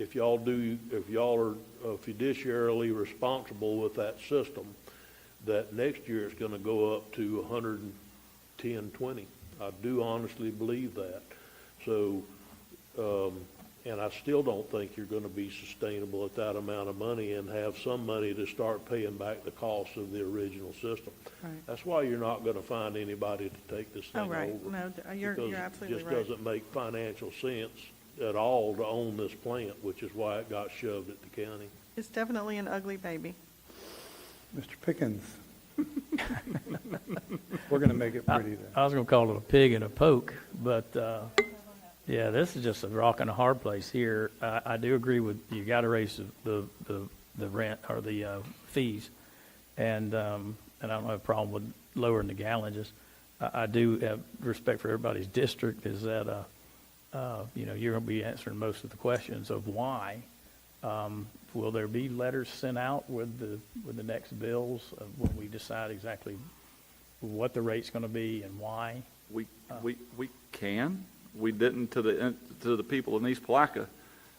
if y'all are fiduciarily responsible with that system, that next year it's going to go up to 110.20. I do honestly believe that. So, and I still don't think you're going to be sustainable at that amount of money and have some money to start paying back the cost of the original system. Right. That's why you're not going to find anybody to take this thing Oh, right. over. No, you're because absolutely it just right. doesn't make financial sense at all to own this plant, which is why it got shoved at the county. It's definitely an ugly baby. Mr. Pickens. We're going to make it pretty then. I was going to call it a pig and a poke, but, yeah, this is just a rock and a hard place here. I do agree with, you got to raise the rent or the fees. And I don't have a problem with lowering the gallons. I do have respect for everybody's district is that, you know, you're going to be answering most of the questions of why. Will there be letters sent out with the next bills when we decide exactly what the rate's going to be and why? We can. We didn't to the people in East Palaca.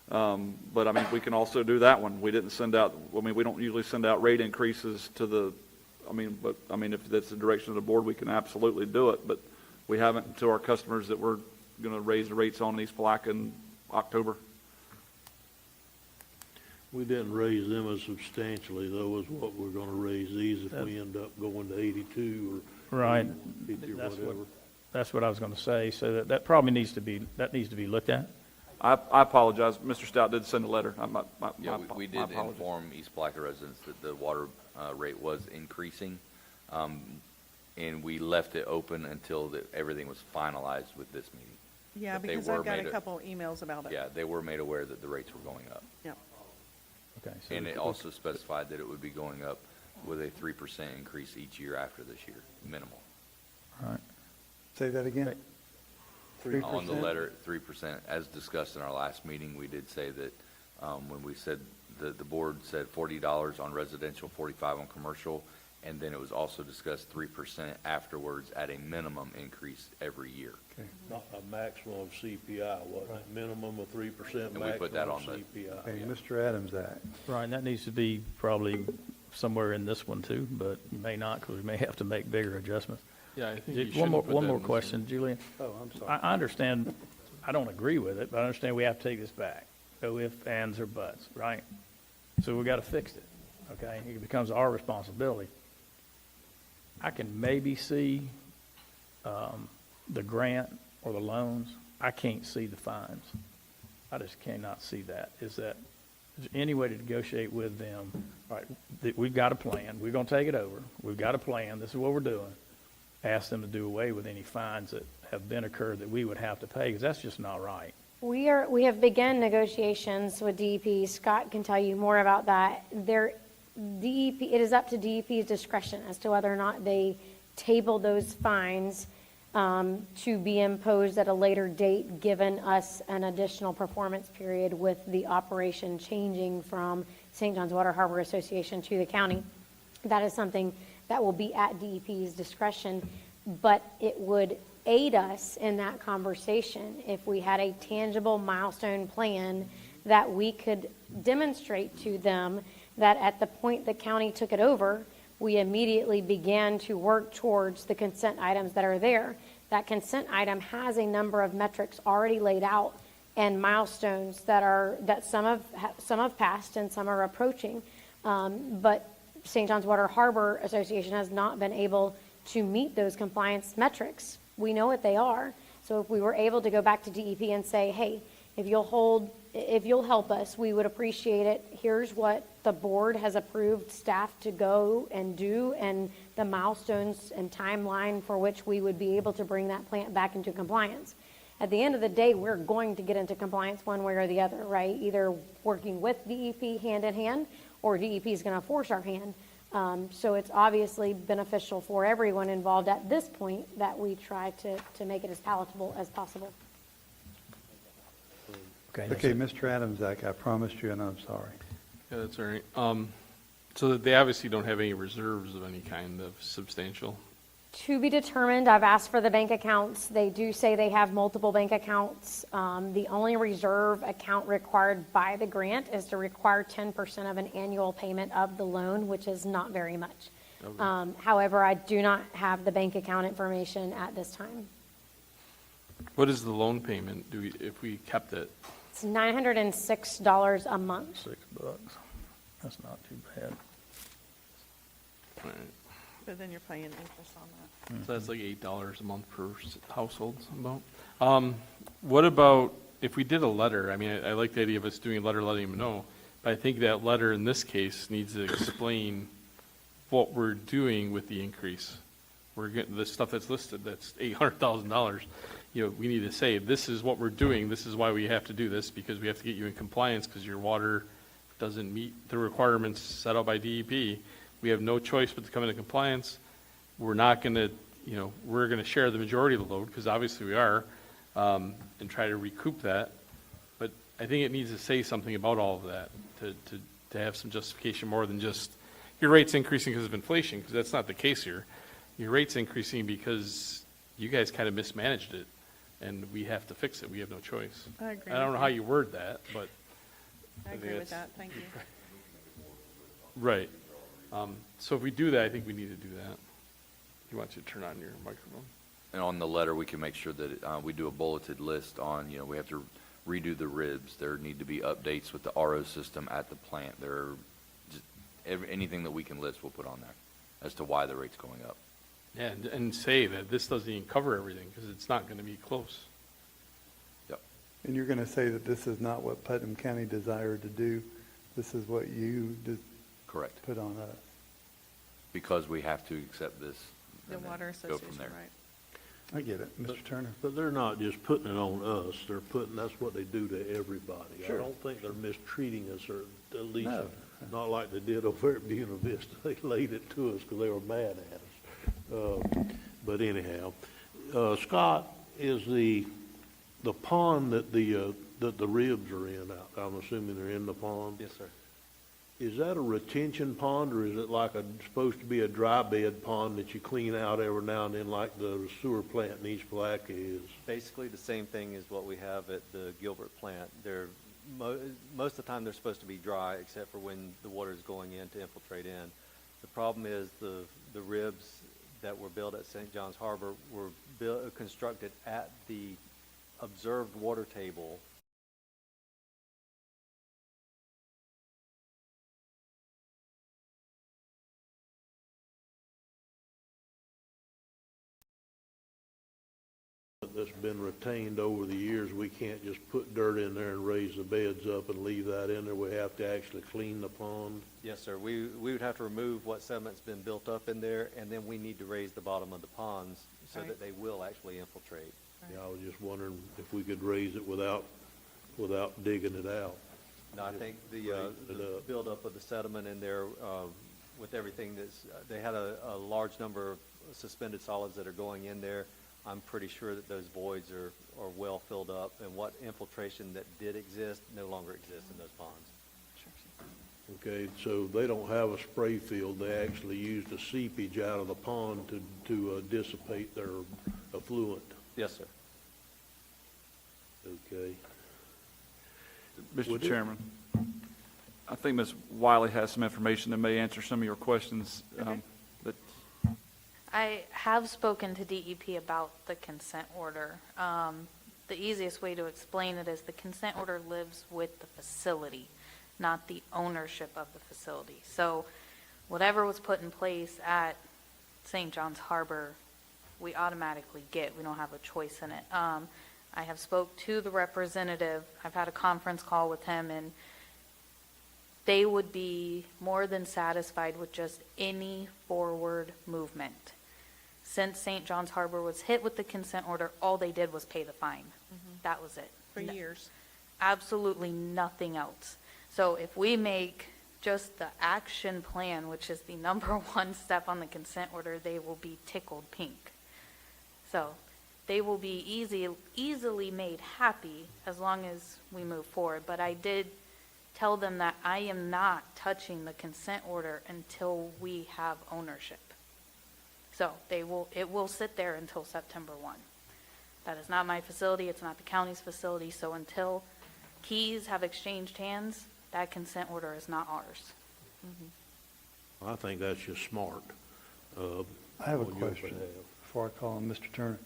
But I mean, we can also do that one. We didn't send out, I mean, we don't usually send out rate increases to the, if that's the direction of the board, we can absolutely do it. But we haven't to our customers that we're going to raise the rates on East Palaca in October. We didn't raise them as substantially, though, as what we're gonna raise these if we end up going to 82 or Right. 50 or That's what- whatever. That's what I was going to say, so that probably needs to be looked at. I apologize, Mr. Stout did send a letter. Yeah, we my did apologies. inform East Placer residents that the water rate was increasing, and we left it open until everything was finalized with this meeting. Yeah, But they because were I've got made a a- couple emails about it. Yeah, they were made aware that the rates were going up. Yeah. Okay. so And it also specified that it would be going up with a 3% increase each year after this year, minimal. All right. Say that again? 3%? On the letter, 3%. As discussed in our last meeting, we did say that, when we said, the board said $40 on residential, 45 on commercial, and then it was also discussed 3% afterwards at a minimum increase every year. Not a maximum of CPI, wasn't it? Minimum of 3%, And we put that maximum on of the- CPI. Okay, Mr. Adams Act. Right, and that needs to be probably somewhere in this one too, but you may not, because we may have to make bigger adjustments. Yeah, I think you One should more, put one that more in this question, Julian. Oh, I'm sorry. I understand, I don't agree with it, but I understand we have to take this back. No ifs, ands, or buts, right? So we got to fix it, okay? It becomes our responsibility. I can maybe see the grant or the loans. I can't see the fines. I just cannot see that. Is there any way to negotiate with them? All right, we've got a plan. We're going to take it over. We've got a plan. This is what we're doing. Ask them to do away with any fines that have been occurred that we would have to pay, because that's just not right. We have begun negotiations with DEP. Scott can tell you more about that. DEP, it is up to DEP's discretion as to whether or not they table those fines to be imposed at a later date, given us an additional performance period with the operation changing from St. John's Water Harbor Association to the county. That is something that will be at DEP's discretion, but it would aid us in that conversation if we had a tangible milestone plan that we could demonstrate to them that at the point the county took it over, we immediately began to work towards the consent items that are there. That consent item has a number of metrics already laid out and milestones that some have passed and some are approaching. But St. John's Water Harbor Association has not been able to meet those compliance metrics. We know what they are. So if we were able to go back to DEP and say, hey, if you'll help us, we would appreciate it. Here's what the board has approved staff to go and do, and the milestones and timeline for which we would be able to bring that plant back into compliance. At the end of the day, we're going to get into compliance one way or the other, right? Either working with DEP hand in hand, or DEP is going to force our hand. So it's obviously beneficial for everyone involved at this point that we try to make it as palatable as possible. Okay, Mr. Adams Act, I promised you, and I'm sorry. Yeah, that's all right. So that they obviously don't have any reserves of any kind of substantial. To be determined. I've asked for the bank accounts. They do say they have multiple bank accounts. The only reserve account required by the grant is to require 10% of an annual payment of the loan, which is not very much. Okay. However, I do not have the bank account information at this time. What is the loan payment if we kept it? It's $906 a month. $6. That's not too bad. All right. But then you're paying interest on that. So that's like $8 a month per household, about. What about if we did a letter? I mean, I like the idea of us doing a letter letting them know, but I think that letter in this case needs to explain what we're doing with the increase. We're getting the stuff that's listed, that's $800,000. You know, we need to say, this is what we're doing. This is why we have to do this, because we have to get you in compliance because your water doesn't meet the requirements set out by DEP. We have no choice but to come into compliance. We're not going to, we're going to share the majority of the load, because obviously we are, and try to recoup that. But I think it needs to say something about all of that to have some justification more than just your rate's increasing because of inflation, because that's not the case here. Your rate's increasing because you guys kind of mismanaged it, and we have to fix it. We have no choice. I agree I don't with know how you. you word that, but. I agree with that. Thank you. Right. So if we do that, I think we need to do that. You want you to turn on your microphone? And on the letter, we can make sure that we do a bulleted list on, we have to redo the ribs. There need to be updates with the RO system at the plant. There are just anything that we can list, we'll put on there as to why the rate's going up. Yeah, and say that this doesn't even cover everything, because it's not going to be close. Yep. And you're going to say that this is not what Putnam County desired to do. This is what you Correct. put on us. Because we have to accept this. The and then Water go Association, from there. right? I get it, Mr. Turner. But they're not just putting it on us, they're putting, that's what they do to everybody. Sure. I don't think they're mistreating us, or at least No. not like they did over at Buena Vista. They laid it to us because they were mad at us. But anyhow, Scott, is the pond that the ribs are in, I'm assuming they're in the pond? Yes, sir. Is that a retention pond, or is it like supposed to be a dry bed pond that you clean out every now and then like the sewer plant in East Palatka is? Basically the same thing as what we have at the Gilbert plant. They're, most of the time they're supposed to be dry, except for when the water is going in to infiltrate in. The problem is the ribs that were built at St. John's Harbor were constructed at the observed water table that's been retained over the years. We can't just put dirt in there and raise the beds up and leave that in there. We have to actually clean the pond. Yes, sir. We would have to remove what sediment's been built up in there, and then we need to raise the bottom of the ponds so Right. that they will actually infiltrate. Yeah, I was just wondering if we could raise it without digging it out. No, I think the Raise it up. buildup of the sediment in there, with everything that's, they had a large number of suspended solids that are going in there. I'm pretty sure that those voids are well filled up, and what infiltration that did exist no longer exists in those ponds. Okay, so they don't have a spray field. They actually use the seepage out of the pond to dissipate their effluent. Yes, sir. Okay. Mr. Would it? Chairman, I think Ms. Wiley has some information that may answer some of your questions. That I have spoken to DEP about the consent order. The easiest way to explain it is the consent order lives with the facility, not the ownership of the facility. So whatever was put in place at St. John's Harbor, we automatically get. We don't have a choice in it. I have spoke to the representative. I've had a conference call with him, and they would be more than satisfied with just any forward movement. Since St. John's Harbor was hit with the consent order, all they did was pay the fine. That was it. For years. Absolutely nothing else. So if we make just the action plan, which is the number one step on the consent order, they will be tickled pink. So they will be easily made happy as long as we move forward. But I did tell them that I am not touching the consent order until we have ownership. So it will sit there until September 1. That is not my facility, it's not the county's facility, so until keys have exchanged hands, that consent order is not ours. I think that's just smart. I have a on your question behalf. before I call on Mr. Turner.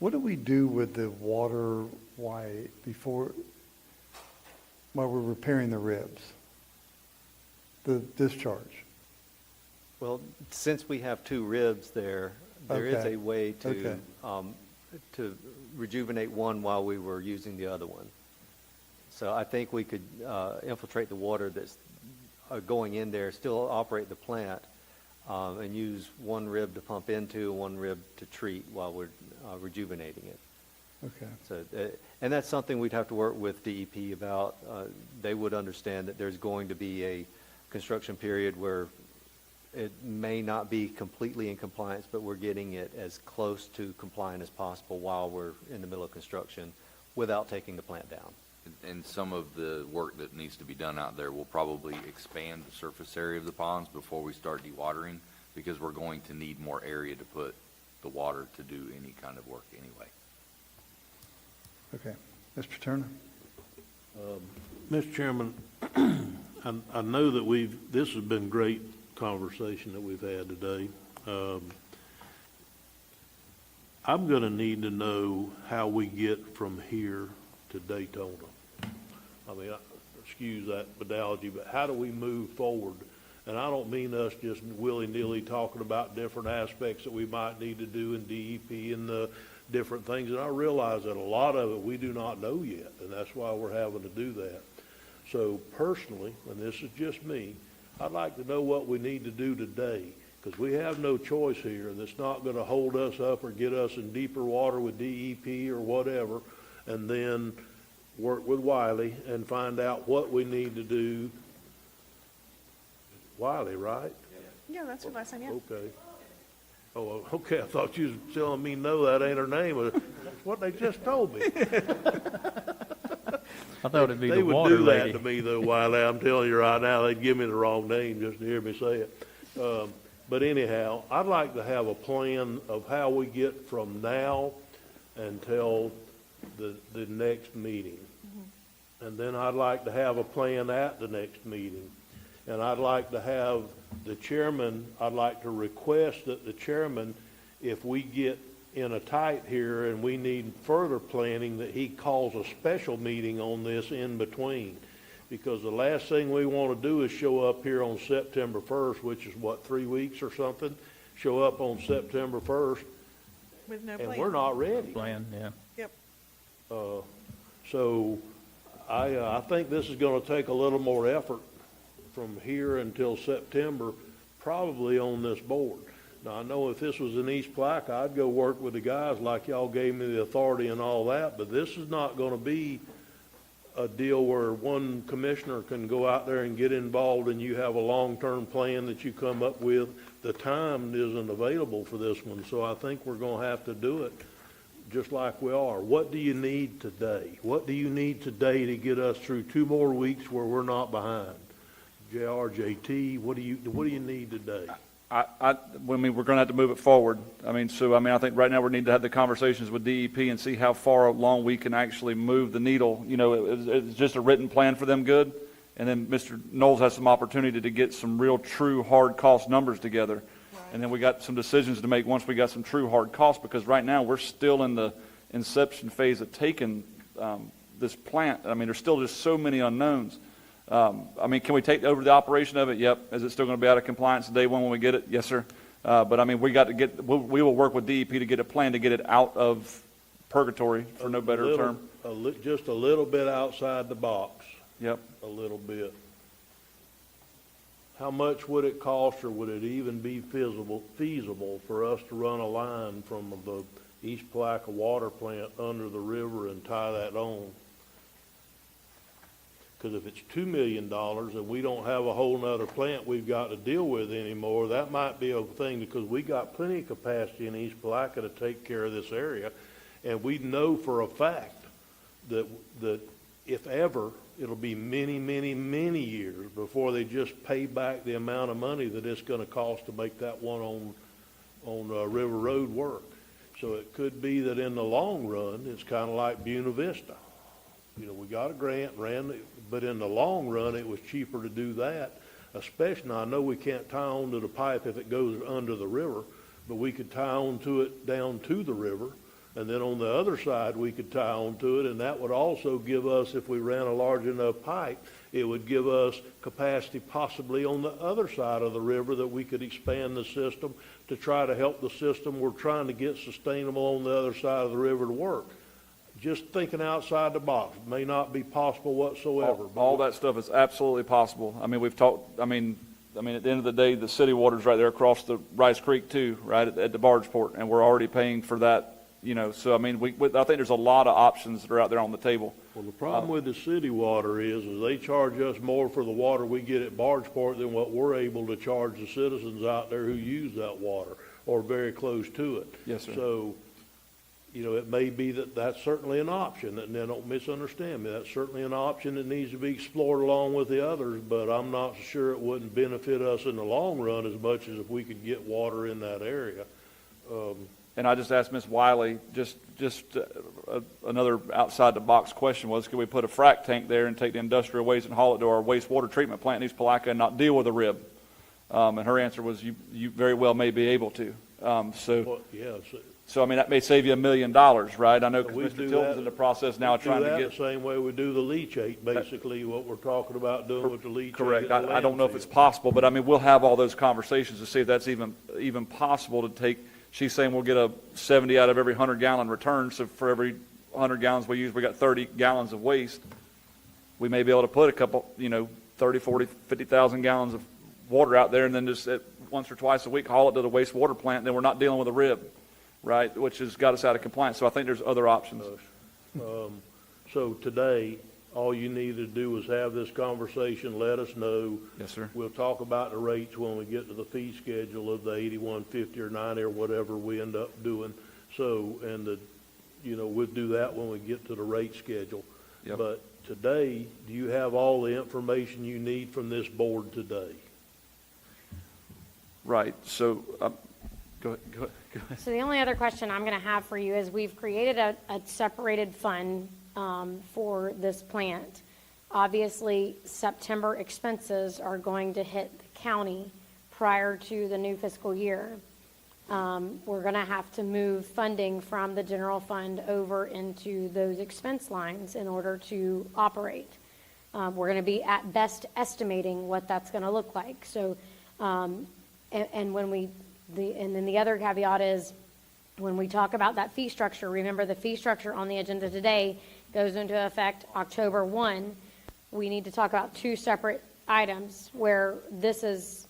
What do we do with the water while we're repairing the ribs? The discharge? Well, since we have two ribs there, there is Okay. a way Okay. to rejuvenate one while we were using the other one. So I think we could infiltrate the water that's going in there, still operate the plant, and use one rib to pump into, one rib to treat while we're rejuvenating it. Okay. So, and that's something we'd have to work with DEP about. They would understand that there's going to be a construction period where it may not be completely in compliance, but we're getting it as close to compliant as possible while we're in the middle of construction without taking the plant down. And some of the work that needs to be done out there will probably expand the surface area of the ponds before we start dewatering, because we're going to need more area to put the water to do any kind of work anyway. Okay. Mr. Turner? Mr. Chairman, I know that this has been great conversation that we've had today. I'm going to need to know how we get from here to Daytona. I mean, excuse that analogy, but how do we move forward? And I don't mean us just willy-nilly talking about different aspects that we might need to do in DEP and the different things. And I realize that a lot of it we do not know yet, and that's why we're having to do that. So personally, and this is just me, I'd like to know what we need to do today, because we have no choice here that's not going to hold us up or get us in deeper water with DEP or whatever, and then work with Wiley and find out what we need to do. Wiley, right? Yeah, that's her last name, yeah. Okay. Oh, okay, I thought you was telling me no, that ain't her name. That's what they just told me. I thought it'd be They the would water do lady. that to me though, Wiley, I'm telling you right now, they'd give me the wrong name just to hear me say it. But anyhow, I'd like to have a plan of how we get from now until the next meeting. And then I'd like to have a plan at the next meeting. And I'd like to have the chairman, I'd like to request that the chairman, if we get in a tight here and we need further planning, that he calls a special meeting on this in between. Because the last thing we want to do is show up here on September 1st, which is what, 3 weeks or something? Show up on September 1st With no and plan. we're not ready. Plan, yeah. Yep. So I think this is going to take a little more effort from here until September, probably on this board. Now, I know if this was in East Plaque, I'd go work with the guys like y'all gave me the authority and all that, but this is not going to be a deal where one commissioner can go out there and get involved and you have a long-term plan that you come up with. The time isn't available for this one, so I think we're going to have to do it just like we are. What do you need today? What do you need today to get us through 2 more weeks where we're not behind? JR, JT, what do you need today? I mean, we're going to have to move it forward. I mean, so, I think right now we need to have the conversations with DEP and see how far along we can actually move the needle. You know, it's just a written plan for them, good. And then Mr. Knowles has some opportunity to get some real true hard cost numbers together. And then we got some decisions to make once we got some true hard costs, because right now we're still in the inception phase of taking this plant. I mean, there's still just so many unknowns. I mean, can we take over the operation of it? Yep. Is it still going to be out of compliance day one when we get it? Yes, sir. But I mean, we we will work with DEP to get a plan to get it out of purgatory, for no better term. Just a little bit outside the box. Yep. A little bit. How much would it cost, or would it even be feasible for us to run a line from the East Plaque water plant under the river and tie that on? Because if it's $2 million and we don't have a whole nother plant we've got to deal with anymore, that might be a thing, because we got plenty of capacity in East Palaca to take care of this area. And we know for a fact that if ever, it'll be many, many, many years before they just pay back the amount of money that it's going to cost to make that one on River Road work. So it could be that in the long run, it's kind of like Buena Vista. You know, we got a grant, but in the long run, it was cheaper to do that. Especially, now I know we can't tie onto the pipe if it goes under the river, but we could tie onto it down to the river, and then on the other side, we could tie onto it, and that would also give us, if we ran a large enough pipe, it would give us capacity possibly on the other side of the river that we could expand the system to try to help the system we're trying to get sustainable on the other side of the river to work. Just thinking outside the box may not be possible whatsoever. All that stuff is absolutely possible. I mean, we've talked, I mean, at the end of the day, the city water's right there across the Rice Creek too, right, at the barge port, and we're already paying for that, you know. So, I mean, I think there's a lot of options that are out there on the table. Well, the problem with the city water is they charge us more for the water we get at Bargeport than what we're able to charge the citizens out there who use that water, or very close to it. Yes, sir. So, you know, it may be that that's certainly an option, and then don't misunderstand me. That's certainly an option that needs to be explored along with the others, but I'm not sure it wouldn't benefit us in the long run as much as if we could get water in that area. And I just asked Ms. Wiley, another outside the box question was, could we put a frac tank there and take the industrial waste and haul it to our wastewater treatment plant in East Palaca and not deal with a rib? And her answer was, you very well may be able to. So, Yeah, I mean, that may save you $1 million, right? I know We Commissioner do Tilton's that- in the process now we do trying to that get. the same way we do the leachate, basically, what we're talking about doing with the leachate. Correct. in the I don't know if landfill. it's possible, but I mean, we'll have all those conversations to see if that's even possible to take. She's saying we'll get a 70 out of every 100-gallon return, so for every 100 gallons we use, we got 30 gallons of waste. We may be able to put a couple, 30, 40, 50,000 gallons of water out there, and then just once or twice a week haul it to the wastewater plant, then we're not dealing with a rib, right, which has got us out of compliance. So I think there's other options. So today, all you need to do is have this conversation, let us know. Yes, sir. We'll talk about the rates when we get to the fee schedule of the 81.50 or 90 or whatever we end up doing. So, and we'll do that when we get to the rate schedule. Yep. But today, do you have all the information you need from this board today? Right. So, go ahead. So the only other question I'm going to have for you is we've created a separated fund for this plant. Obviously, September expenses are going to hit the county prior to the new fiscal year. We're going to have to move funding from the general fund over into those expense lines in order to operate. We're going to be at best estimating what that's going to look like. So, and then the other caveat is when we talk about that fee structure, remember the fee structure on the agenda today goes into effect October 1. We need to talk about two separate items where this is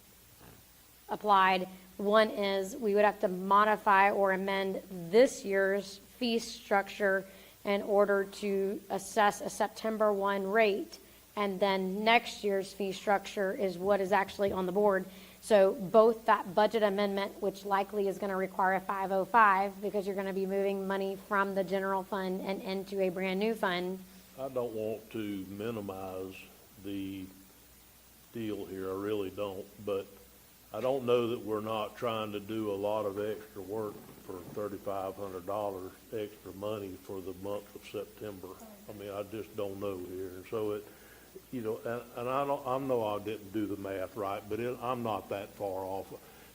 applied. One is we would have to modify or amend this year's fee structure in order to assess a September 1 rate, and then next year's fee structure is what is actually on the board. So both that budget amendment, which likely is going to require a 505 because you're going to be moving money from the general fund and into a brand new fund. I don't want to minimize the deal here, I really don't, but I don't know that we're not trying to do a lot of extra work for $3,500 extra money for the month of September. I mean, I just don't know here. And so and I know I didn't do the math right, but I'm not that far off.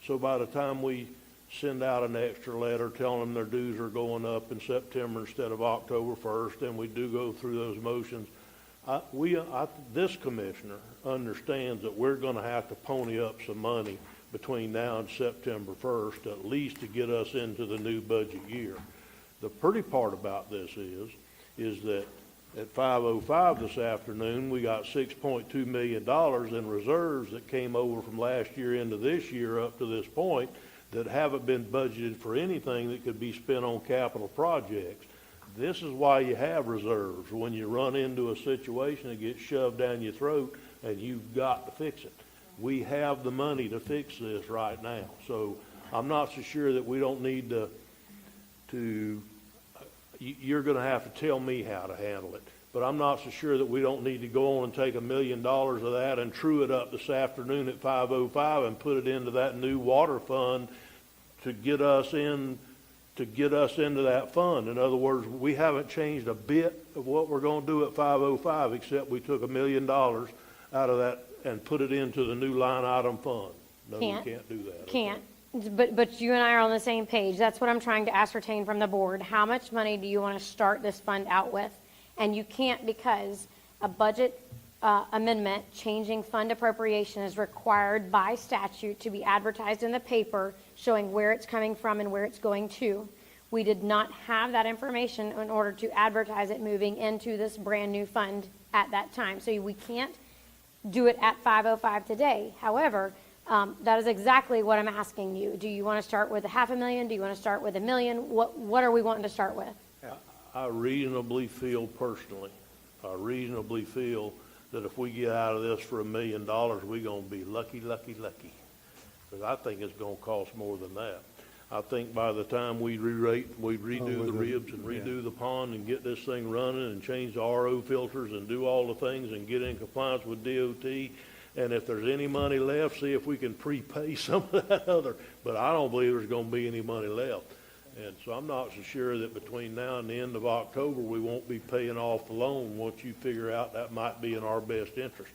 So by the time we send out an extra letter telling them their dues are going up in September instead of October 1st, and we do go through those motions, this commissioner understands that we're going to have to pony up some money between now and September 1st, at least to get us into the new budget year. The pretty part about this is that at 5:05 this afternoon, we got $6.2 million in reserves that came over from last year into this year up to this point that haven't been budgeted for anything that could be spent on capital projects. This is why you have reserves, when you run into a situation that gets shoved down your throat and you've got to fix it. We have the money to fix this right now. So I'm not so sure that we don't need to you're going to have to tell me how to handle it. But I'm not so sure that we don't need to go on and take $1 million of that and true it up this afternoon at 5:05 and put it into that new water fund to get us into that fund. In other words, we haven't changed a bit of what we're going to do at 5:05 except we took $1 million out of that and put it into the new line item fund. No, we can't do that. Can't. But you and I are on the same page. That's what I'm trying to ascertain from the board. How much money do you want to start this fund out with? And you can't, because a budget amendment changing fund appropriation is required by statute to be advertised in the paper showing where it's coming from and where it's going to. We did not have that information in order to advertise it moving into this brand new fund at that time. So we can't do it at 5:05 today. However, that is exactly what I'm asking you. Do you want to start with $500,000? Do you want to start with $1 million? What are we wanting to start with? I reasonably feel personally, that if we get out of this for $1 million, we're going to be lucky. Because I think it's going to cost more than that. I think by the time we redo the ribs and redo the pond and get this thing running and change the RO filters and do all the things and get in compliance with DOT, and if there's any money left, see if we can prepay some of that other. But I don't believe there's going to be any money left. And so I'm not so sure that between now and the end of October, we won't be paying off the loan once you figure out that might be in our best interest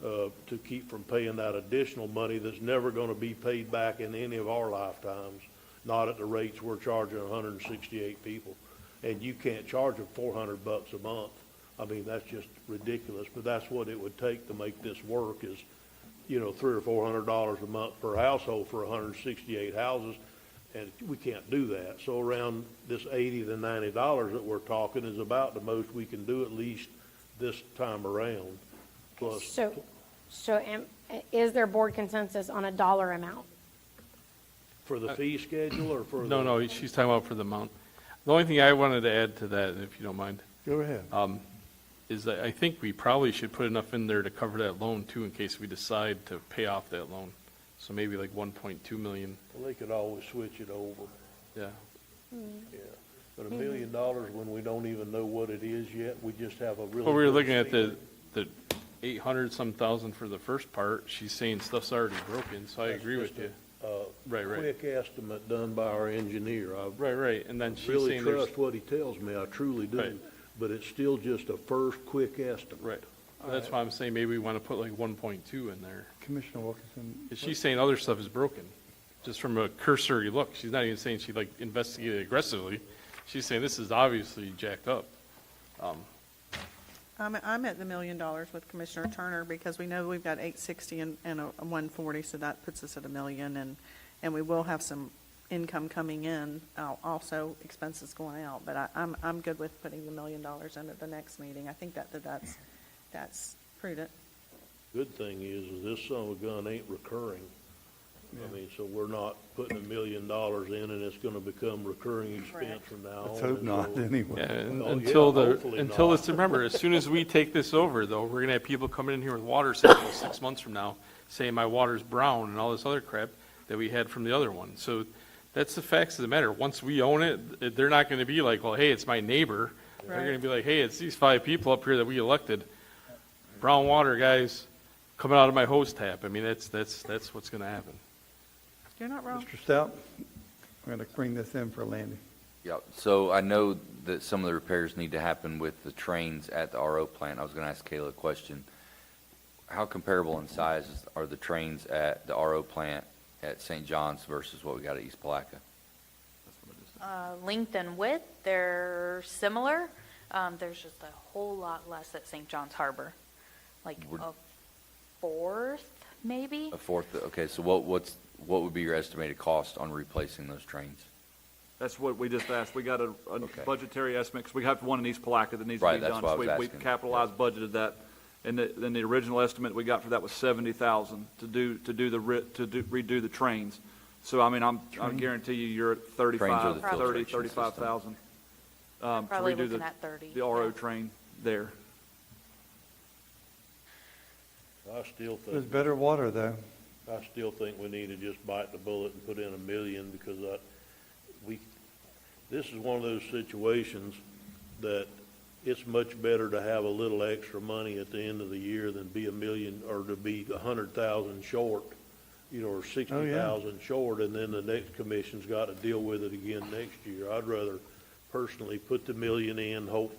to keep from paying that additional money that's never going to be paid back in any of our lifetimes. not at the rates we're charging 168 people. And you can't charge them $400 a month. I mean, that's just ridiculous, but that's what it would take to make this work is, you know, $300 or $400 a month per household for 168 houses, and we can't do that. So around this $80 to $90 that we're talking is about the most we can do, at least this time around. Plus, Is there board consensus on a dollar amount? for the fee schedule or for the? No, she's talking about for the amount. The only thing I wanted to add to that, if you don't mind, Go ahead. is that I think we probably should put enough in there to cover that loan too, in case we decide to pay off that loan. So maybe like 1.2 million, Well, they could always switch it over, yeah. yeah. But $1 million when we don't even know what it is yet, we just have a really. Well, we were good looking at feeling. the 800 some thousand for the first part. She's saying stuff's already broken, so I That's agree with just you. a Right. quick estimate done by our engineer. I Right, and then she's really saying there's, trust what he tells me, I truly do. Right. But it's still just a first quick estimate. right. That's why I'm saying maybe we want to put like 1.2 in there. Commissioner Wilkinson, She's saying other stuff is broken, just from a cursory look. She's not even saying she like investigated aggressively. She's saying this is obviously jacked up. I'm at the $1 million with Commissioner Turner because we know we've got 860 and a 140, so that puts us at $1 million, and we will have some income coming in, also expenses going out, but I'm good with putting the $1 million in at the next meeting. I think that's prudent. Good thing is this son of a gun ain't recurring. I mean, so we're not putting $1 million in and it's gonna become recurring expense from now on. let's hope And not, so- anyway. Yeah, and Oh, yeah, hopefully until not. this, remember, as soon as we take this over, though, we're gonna have people coming in here with water samples 6 months from now, saying my water's brown and all this other crap that we had from the other one. So that's the facts of the matter. Once we own it, they're not gonna be like, well, hey, it's my neighbor. They're Right. gonna be like, hey, it's these 5 people up here that we elected. Brown water, guys, coming out of my hose tap. I mean, that's what's gonna happen. You're not wrong. Mr. Stout, I'm going to bring this in for Landy. Yeah, so I know that some of the repairs need to happen with the trains at the RO plant. I was going to ask Kayla a question. How comparable in size are the trains at the RO plant at St. John's versus what we got at East Palaca? Length and width, they're similar. There's just a whole lot less at St. John's Harbor, like Would- a fourth, maybe? A fourth, okay, so what would be your estimated cost on replacing those trains? That's what we just asked. We got a Okay. budgetary estimate, because we have one in East Palaca that needs to Right, be that's done. what I So was we asking. capitalized, budgeted that. And then the original estimate we got for that was 70,000 to redo the trains. So, I mean, I guarantee you're at Trains or 35, the 30, filtration system? 35,000. To Probably redo looking at 30. the RO yeah. train there. I still There's think, better water, though. I still think we need to just bite the bullet and put in $1 million because this is one of those situations that it's much better to have a little extra money at the end of the year than be $1 million or to be 100,000 short, you know, or 60,000 short, and then the next commission's got to deal with it again next year. I'd rather personally put the $1 million in, hope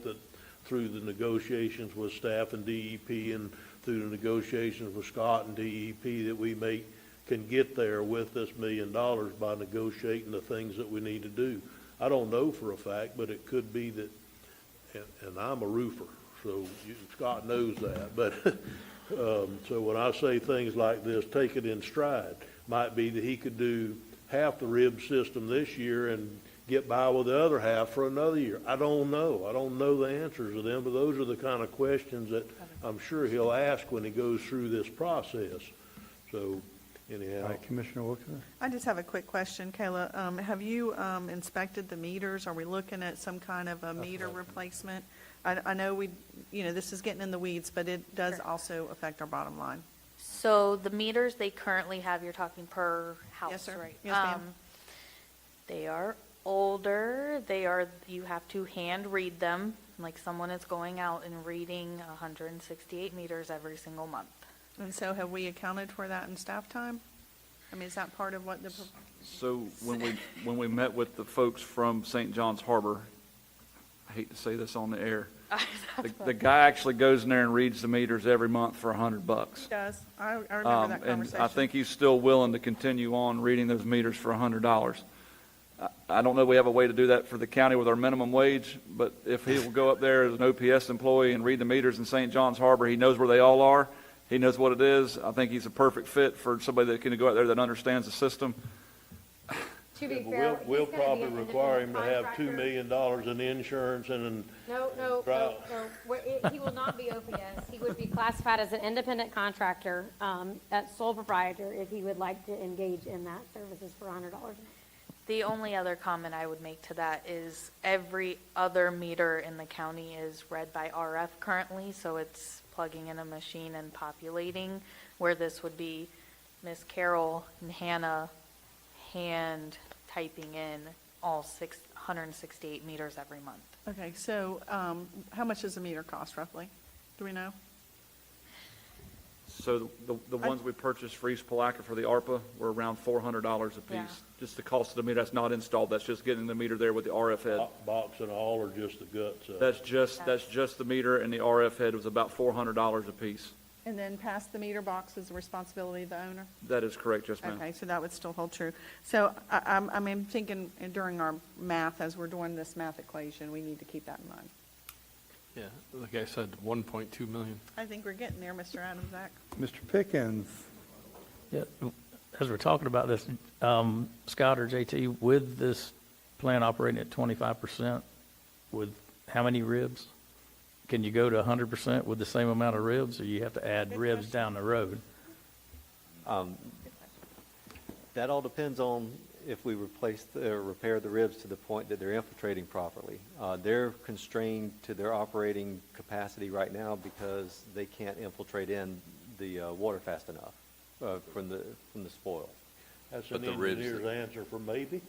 that through the negotiations with staff and DEP and through the negotiations with Scott and DEP that we can get there with this $1 million by negotiating the things that we need to do. I don't know for a fact, but it could be that, and I'm a roofer, so Scott knows that, but, so when I say things like this, take it in stride, might be that he could do half the rib system this year and get by with the other half for another year. I don't know. I don't know the answers to them, but those are the kind of questions that I'm sure he'll ask when he goes through this process. So, All anyhow. right, Commissioner Wilkinson? I just have a quick question, Kayla. Have you inspected the meters? Are we looking at some kind of a meter replacement? I know this is getting in the weeds, but it does Sure. also affect our bottom line. So the meters they currently have, you're talking per house, Yes, sir. right? Yes, ma'am. They are older. You have to hand read them, like someone is going out and reading 168 meters every single month. And so have we accounted for that in staff time? I mean, is that part of what the, So when we met with the folks from St. John's Harbor, I hate to say this on the air. The guy actually goes in there and reads the meters every month for $100. He does. I remember that And conversation. I think he's still willing to continue on reading those meters for $100. I don't know if we have a way to do that for the county with our minimum wage, but if he will go up there as an OPS employee and read the meters in St. John's Harbor, he knows where they all are. He knows what it is. I think he's a perfect fit for somebody that can go out there that understands the system. To be Yeah, but fair, we'll he's gonna be probably an require him to independent have $2 contractor. million in insurance and No. Right. He will not be OPS. He would be classified as an independent contractor, at sole proprietor, if he would like to engage in that services for $100. The only other comment I would make to that is every other meter in the county is read by RF currently, so it's plugging in a machine and populating, where this would be Miss Carol and Hannah hand typing in all 168 meters every month. Okay, so how much does a meter cost roughly? Do we know? So the ones we purchased for East Palaca for the ARPA were around $400 a piece. Yeah. Just the cost of the meter, that's not installed, that's just getting the meter there with the RF head. box and all, or just the guts of it? That's just the meter, and the RF head was about $400 a piece. And then past the meter box is the responsibility of the owner? That is correct, yes, ma'am. Okay, so that would still hold true. So I'm thinking during our math, as we're doing this math equation, we need to keep that in mind. Yeah, like I said, 1.2 million. I think we're getting there, Mr. Adams, Zach. Mr. Pickens, Yeah, as we're talking about this, Scott or JT, with this plant operating at 25%, with how many ribs? Can you go to 100% with the same amount of ribs, or you have to add Good ribs question. down the road? That all depends on if we repair the ribs to the point that they're infiltrating properly. They're constrained to their operating capacity right now because they can't infiltrate in the water fast enough from the spoil. That's But an the ribs- engineer's answer for maybe.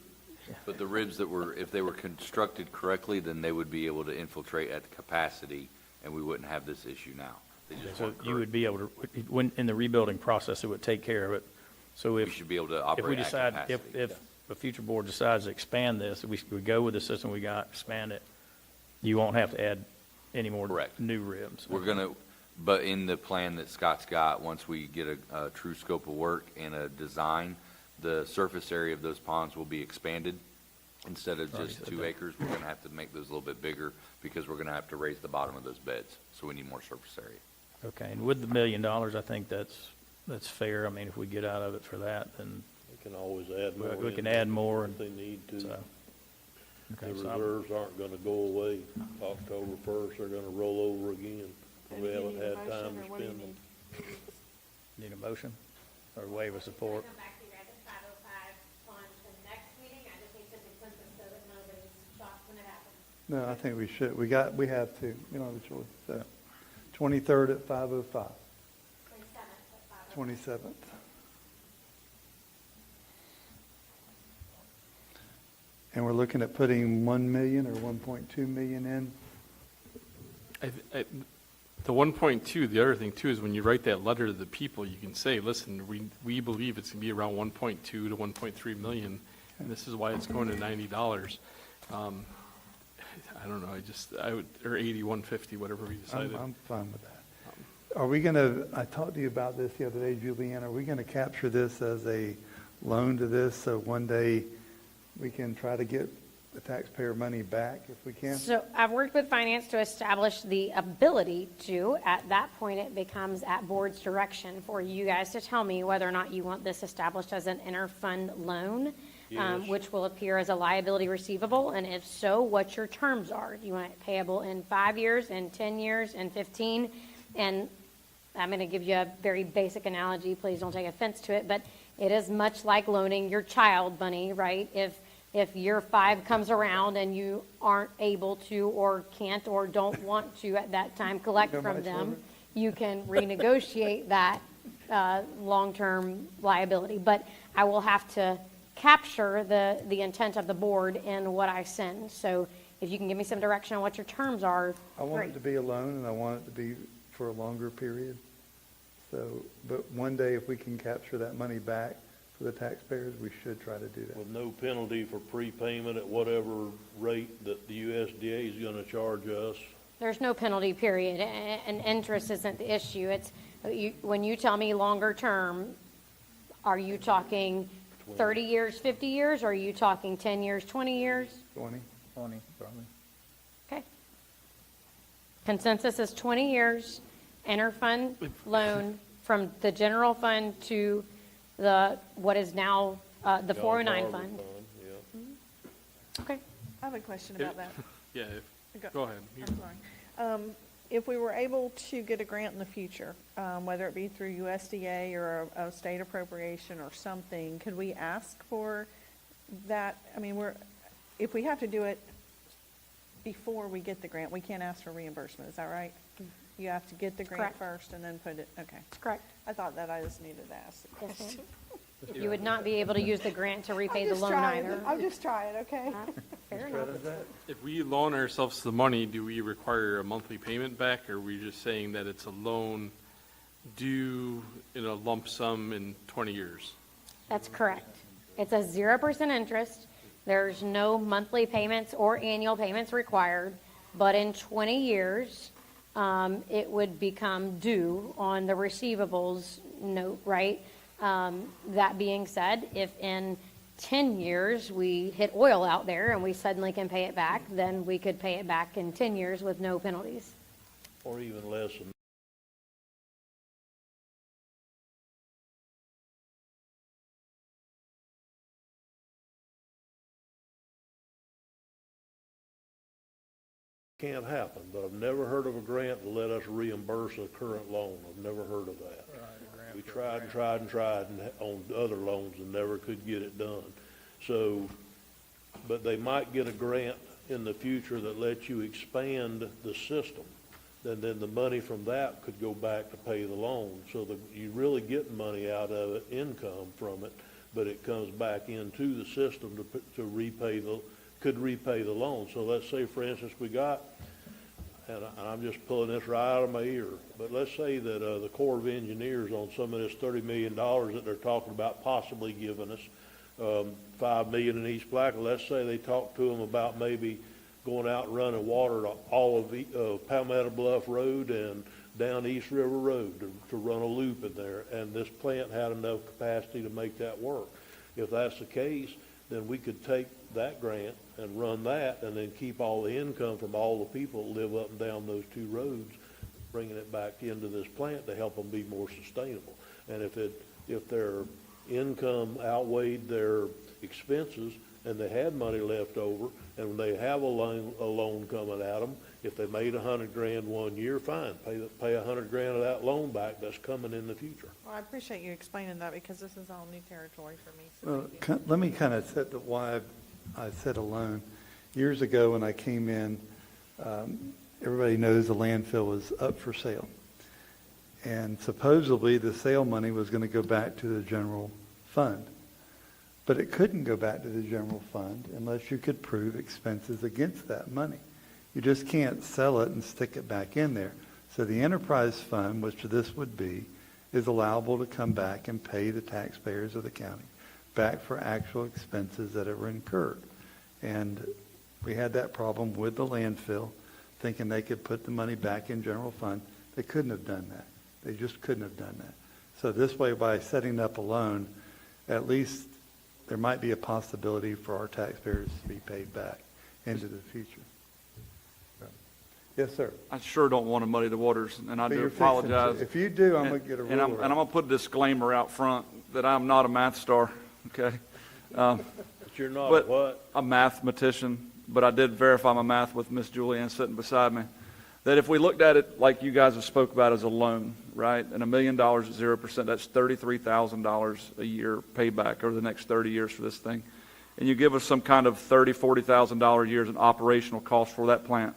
But the ribs that were, if they were constructed correctly, then they would be able to infiltrate at capacity, and we wouldn't have this issue now. They just So weren't you correct. would be able to, when, in the rebuilding process, it would take care of it. So We if, should be able to if we operate at decide, capacity. if a future board decides to expand this, we go with the system we got, expand it, you won't have to add any more Correct. new ribs. We're gonna, but in the plan that Scott's got, once we get a true scope of work and a design, the surface area of those ponds will be expanded. Instead of Already just said 2 that. acres, we're gonna have to make those a little bit bigger because we're gonna have to raise the bottom of those beds, so we need more surface area. Okay, and with the $1 million, I think that's fair. I mean, if we get out of it for that, then, They can always add more. We can in add more, If they need to. so. The Okay, so I'm- reserves aren't gonna go away. October 1st, they're gonna roll over again. We haven't had time to spend them. Need a motion or waive of support? Come back to you guys at 5:05 on the next meeting. I just need some consensus so that nobody's shocked when it happens. no, I think we should, we have to, we don't have a choice. So, 23rd at 5:05, 27th at 5:05. 27th. And we're looking at putting 1 million or 1.2 million in. The 1.2, the other thing too, is when you write that letter to the people, you can say, listen, we believe it's gonna be around 1.2 to 1.3 million, and this is why it's going to $90. I don't know, or 80, 150, whatever we decided. I'm fine with that. Are we gonna, I talked to you about this the other day, Julianne, are we gonna capture this as a loan to this, so one day we can try to get the taxpayer money back if we can? So I've worked with finance to establish the ability to. At that point, it becomes at board's direction for you guys to tell me whether or not you want this established as an interfund loan, Yes. which will appear as a liability receivable, and if so, what your terms are. Do you want it payable in 5 years, in 10 years, in 15? And I'm going to give you a very basic analogy. Please don't take offense to it, but it is much like loaning your child money, right? If year 5 comes around and you aren't able to or can't or don't want to at that time collect They're my from them, children. you can renegotiate that long-term liability. But I will have to capture the intent of the board in what I send. So if you can give me some direction on what your terms are, I want it great. to be a loan, and I want it to be for a longer period. So, but one day if we can capture that money back, if for the taxpayers, we should try to do that. With no penalty for prepayment at whatever rate that the USDA is gonna charge us. There's no penalty, period, and interest isn't the issue. It's, when you tell me longer term, are you talking 30 years, 50 years, or are you talking 10 years, 20 years? 20? 20, probably. Okay. Consensus is 20 years, interfund loan from the general fund to the, what is now, the 409 Harbor fund. Yeah. Okay. I have a question about that. Yeah, go ahead. I'm sorry. If we were able to get a grant in the future, whether it be through USDA or a state appropriation or something, could we ask for that? I mean, if we have to do it before we get the grant, we can't ask for reimbursement, is that right? You have to get the grant Correct. first and then put it, okay. Correct. I thought that, I just needed to ask the Yes, ma'am. question. You would not be able to use the grant to repay I'm the just loan trying. either. I'm just trying, okay? Fair enough. If we loan ourselves the money, do we require a monthly payment back, or are we just saying that it's a loan due in a lump sum in 20 years? That's correct. It's a 0% interest. There's no monthly payments or annual payments required, but in 20 years, it would become due on the receivables note, right? That being said, if in 10 years we hit oil out there and we suddenly can pay it back, then we could pay it back in 10 years with no penalties. Or even less than. Can't happen, but I've never heard of a grant to let us reimburse a current loan. I've never heard of that. We tried and tried and tried on other loans and never could get it done. So, but they might get a grant in the future that lets you expand the system. Then the money from that could go back to pay the loan. So you really get money out of it, income from it, but it comes back into the system to repay could repay the loan. So let's say, for instance, we got, and I'm just pulling this right out of my ear, but let's say that the Corps of Engineers on some of this $30 million that they're talking about possibly giving us, $5 million in East Blackville, let's say they talk to them about maybe going out and running water to all of Palmetto Bluff Road and down East River Road to run a loop in there, and this plant had enough capacity to make that work. If that's the case, then we could take that grant and run that and then keep all the income from all the people that live up and down those two roads, bringing it back into this plant to help them be more sustainable. And if their income outweighed their expenses and they had money left over and when they have a loan coming at them, if they made $100,000 1 year, fine, pay $100,000 of that loan back that's coming in the future. Well, I appreciate you explaining that because this is all new territory for me. So Well, thank you. let me kind of set the why I said alone. Years ago when I came in, everybody knows the landfill was up for sale. And supposedly the sale money was going to go back to the general fund. But it couldn't go back to the general fund unless you could prove expenses against that money. You just can't sell it and stick it back in there. So the enterprise fund, which this would be, is allowable to come back and pay the taxpayers of the county back for actual expenses that were incurred. And we had that problem with the landfill, thinking they could put the money back in general fund. They couldn't have done that. They just couldn't have done that. So this way, by setting up a loan, at least there might be a possibility for our taxpayers to be paid back into the future. Yes, sir. I sure don't want to muddy the waters, and I But do you're fixing to. apologize. If you do, I'm going to get a And I'm ruler. going to put a disclaimer out front that I'm not a math star, okay? But you're not But what? a mathematician, but I did verify my math with Miss Julianne sitting beside me. That if we looked at it like you guys have spoke about as a loan, right, and $1 million at 0%, that's $33,000 a year payback over the next 30 years for this thing. And you give us some kind of $30,000, $40,000 a year as an operational cost for that plant.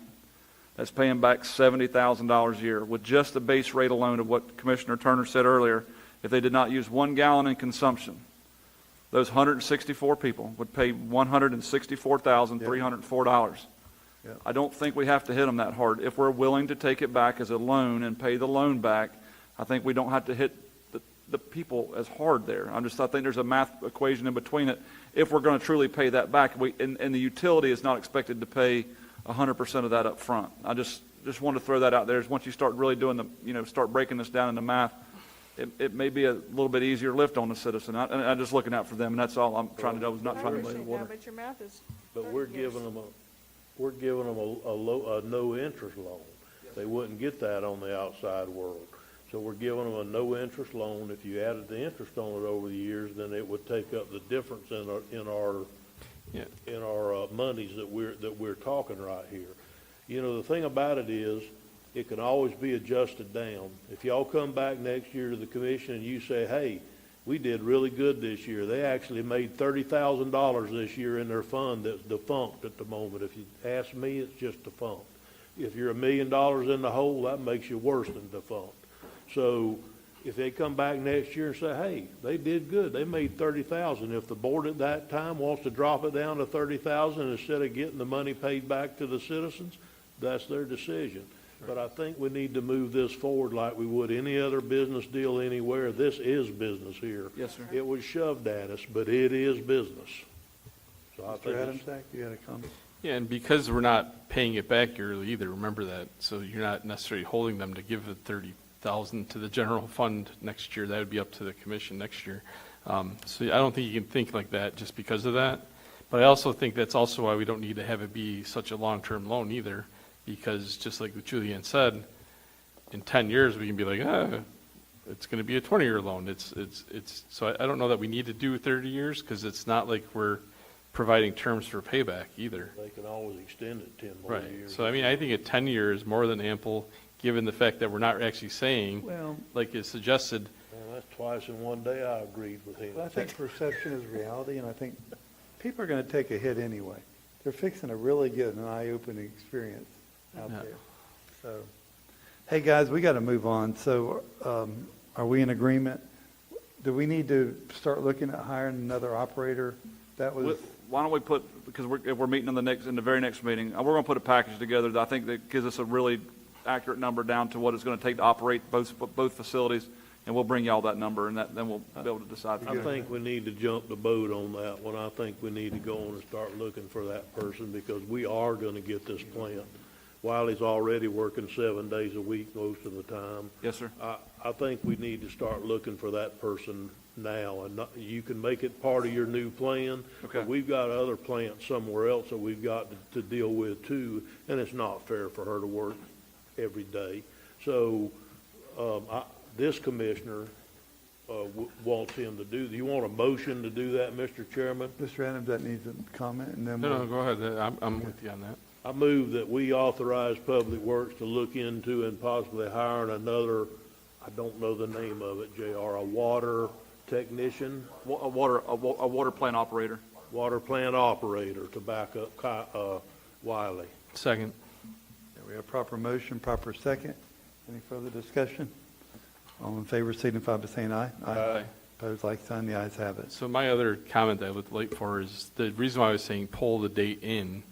That's paying back $70,000 a year with just the base rate alone of what Commissioner Turner said earlier. If they did not use 1 gallon in consumption, those 164 people would pay $164,304. Yep. I don't think we have to hit them that hard. If we're willing to take it back as a loan and pay the loan back, I think we don't have to hit the the people as hard there. I think there's a math equation in between it. If we're going to truly pay that back, and the utility is not expected to pay 100% of that up front. I just want to throw that out there. Is once you start really doing start breaking this down into math, it may be a little bit easier lift on the citizen. I'm just looking out for them, and that's all I'm trying to do. I was not trying to lay the water. But your math is. But we're giving them a no interest loan. They wouldn't get that on the outside world. So we're giving them a no interest loan. If you added the interest on it over the years, then it would take up the difference in our monies that we're talking right here. You know, the thing about it is, it can always be adjusted down. If y'all come back next year to the commission and you say, hey, we did really good this year. They actually made $30,000 this year in their fund that's defunct at the moment. If you ask me, it's just defunct. If you're $1 million in the hole, that makes you worse than defunct. So if they come back next year and say, hey, they did good, they made $30,000. If the board at that time wants to drop it down to $30,000 instead of getting the money paid back to the citizens, that's their decision. But I think we need to move this forward like we would any other business deal anywhere. This is business here. Yes, sir. It was shoved at us, but it is business. So I think Mr. it's- Adamsack, you had a comment? Yeah, and because we're not paying it back yearly either, remember that. So you're not necessarily holding them to give the 30,000 to the general fund next year. That would be up to the commission next year. So I don't think you can think like that just because of that. But I also think that's also why we don't need to have it be such a long-term loan either, because just like what Julianne said, in 10 years we can be like, it's going to be a 20-year loan. So I don't know that we need to do 30 years because it's not like we're providing terms for payback either. They can always extend it 10 more Right. years. So I mean, I think at 10 years is more than ample, given the fact that we're not actually saying, Well, like is suggested, Man, that's twice in one day I agreed with him. I think perception is reality, and I think people are going to take a hit anyway. They're fixing to really get an eye-opening experience out Yeah. there. So, hey, guys, we got to move on. So are we in agreement? Do we need to start looking at hiring another operator? That was, Why don't we because if we're meeting in the very next meeting, we're going to put a package together that I think that gives us a really accurate number down to what it's going to take to operate both facilities, and we'll bring y'all that number, and then we'll be able to decide. I think we need to jump the boat on that one. I think we need to go on and start looking for that person because we are going to get this plant. Wiley's already working 7 days a week most of the time. Yes, sir. I think we need to start looking for that person now, and you can make it part of your new plan. Okay. But we've got other plants somewhere else that we've got to deal with too, and it's not fair for her to work every day. So this commissioner wants him to do. You want a motion to do that, Mr. Chairman? Mr. Adams, that needs a comment, and then no, go ahead. I'm with you on that. I move that we authorize Public Works to look into and possibly hiring another, I don't know the name of it, JR, a water technician, A water plant operator. water plant operator to back up Wiley. Second. we have proper motion, proper second. Any further discussion? All in favor, signify by saying aye. Aye. Opposed, like sign. The ayes have it. So my other comment that I would like for is the reason why I was saying pull the date in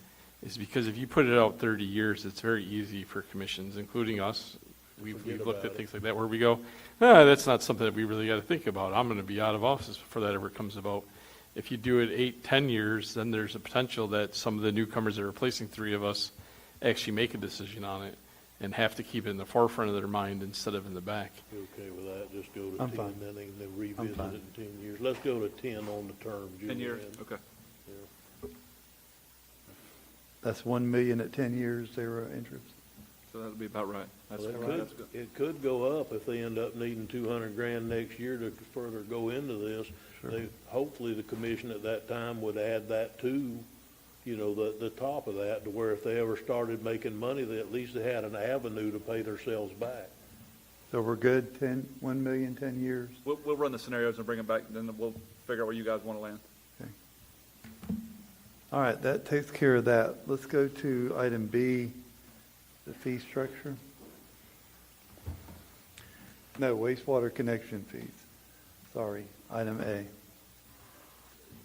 is because if you put it out 30 years, it's very easy for commissions, including us. We've looked about at things like that where we go, that's not something that we really got to think about. I'm going to be out of office before that ever comes about. If you do it 8, 10 years, then there's a potential that some of the newcomers that are replacing 3 of us actually make a decision on it and have to keep it in the forefront of their mind instead of in the back. You okay with that? Just go to I'm 10, fine. then they can revisit fine. it in 10 years. Let's go to 10 on the term, 10 years, Julianne. okay. That's 1 million at 10 years, zero interest. So that'll be about right. That's Well, that's good. it could go up if they end up needing 200 grand next year to further go into this. Hopefully the commission at that time would add that to, the top of that, to where if they ever started making money, they at least they had an avenue to pay themselves back. So we're good, 1 million, 10 years? We'll run the scenarios and bring them back, then we'll figure out where you guys want to land. All right, that takes care of that. Let's go to item B, the fee structure. No, wastewater connection fees. Sorry, item A.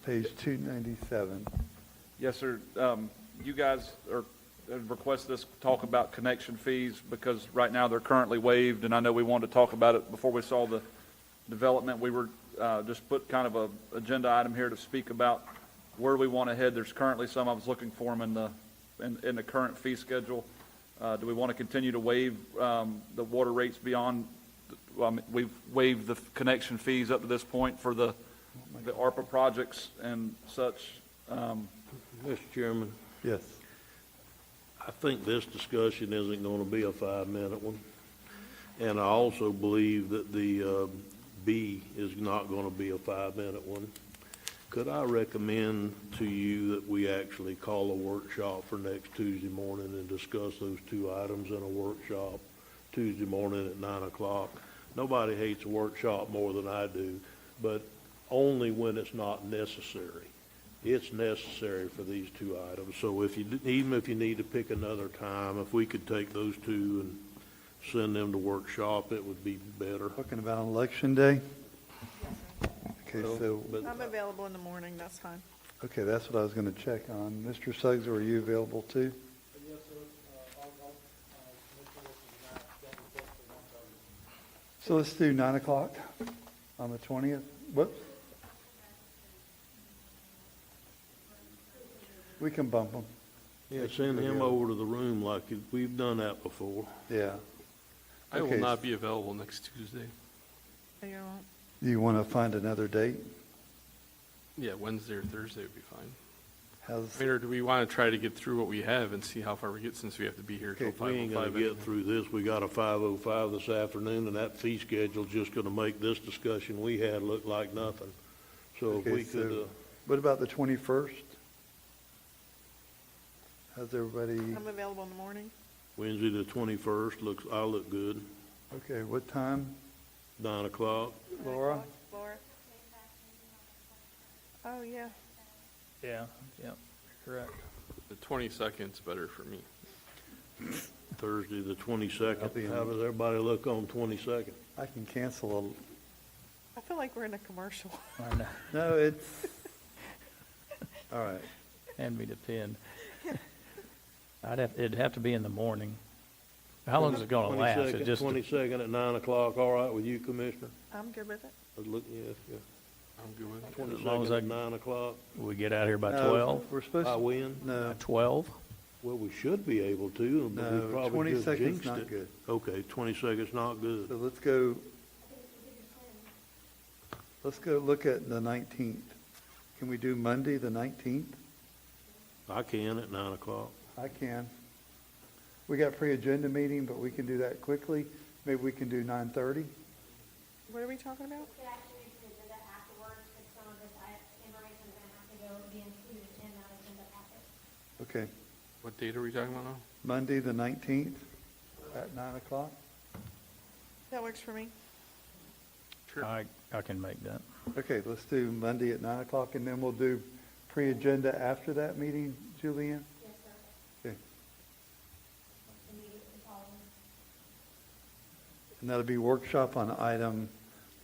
Page 297. Yes, sir. You guys have requested us to talk about connection fees because right now they're currently waived, and I know we wanted to talk about it before we saw the development. We were, just put kind of a agenda item here to speak about where we want to head. There's currently some, I was looking for them in the current fee schedule. Do we want to continue to waive, the water rates beyond, well, I mean, we've waived the connection fees up to this point for the ARPA projects and such. Mr. Chairman, Yes. I think this discussion isn't going to be a 5-minute one. And I also believe that the B is not going to be a 5-minute one. Could I recommend to you that we actually call a workshop for next Tuesday morning and discuss those two items in a workshop Tuesday morning at 9 o'clock? Nobody hates a workshop more than I do, but only when it's not necessary. It's necessary for these two items. So even if you need to pick another time, if we could take those two and send them to workshop, it would be better. Talking about on election day? Okay, so, I'm available in the morning, that's fine. okay, that's what I was going to check on. Mr. Suggs, are you available too? Yes, sir. So let's do 9 o'clock on the 20th. Whoops. We can bump them. Yeah, send him over to the room like we've done that before. Yeah. I will Okay. not be available next Tuesday. You know, Do you want to find another date? Yeah, Wednesday or Thursday would be fine. How's, I mean, or do we want to try to get through what we have and see how far we get since we have to be here till Okay, We ain't 5:05 gonna anyway? get through this. We got a 5:05 this afternoon, and that fee schedule's just gonna make this discussion we had look like nothing. So if okay, we could, so what about the 21st? How's everybody? I'm available in the morning. Wednesday the 21st, I look good. Okay, what time? 9 o'clock. Laura? Laura? Oh, yeah. Yeah, correct. The 22nd's better for me. Thursday the I'll 22nd. be in. How does everybody look on 22nd? I can cancel I feel like we're in a commercial. I know. no, it's, all right. Hand me the pen. It'd have to be in the morning. How long is it gonna last? It just, 22nd at 9 o'clock, all right with you, Commissioner? I'm good with it. Yes, yeah. I'm good with it. As long as 22nd I- at 9 o'clock. we get out here by No, 12? We're supposed I to, win. no, 12? Well, we should be able to, but we no, probably just 22nd's jinxed not it. good. Okay, 22nd's not good. So let's go look at the 19th. Can we do Monday, the 19th? I can at 9 o'clock. I can. We got pre-agenda meeting, but we can do that quickly. Maybe we can do 9:30. What are we talking about? We could actually do that afterwards, because some of this information is gonna have to go, be included in that agenda packet. Okay. What date are we talking about now? Monday, the 19th at 9 o'clock. That works for me. Sure. I can make that. Okay, let's do Monday at 9 o'clock, and then we'll do pre-agenda after that meeting, Julianne? Yes, sir. Okay. Immediately following. And that'll be workshop on item,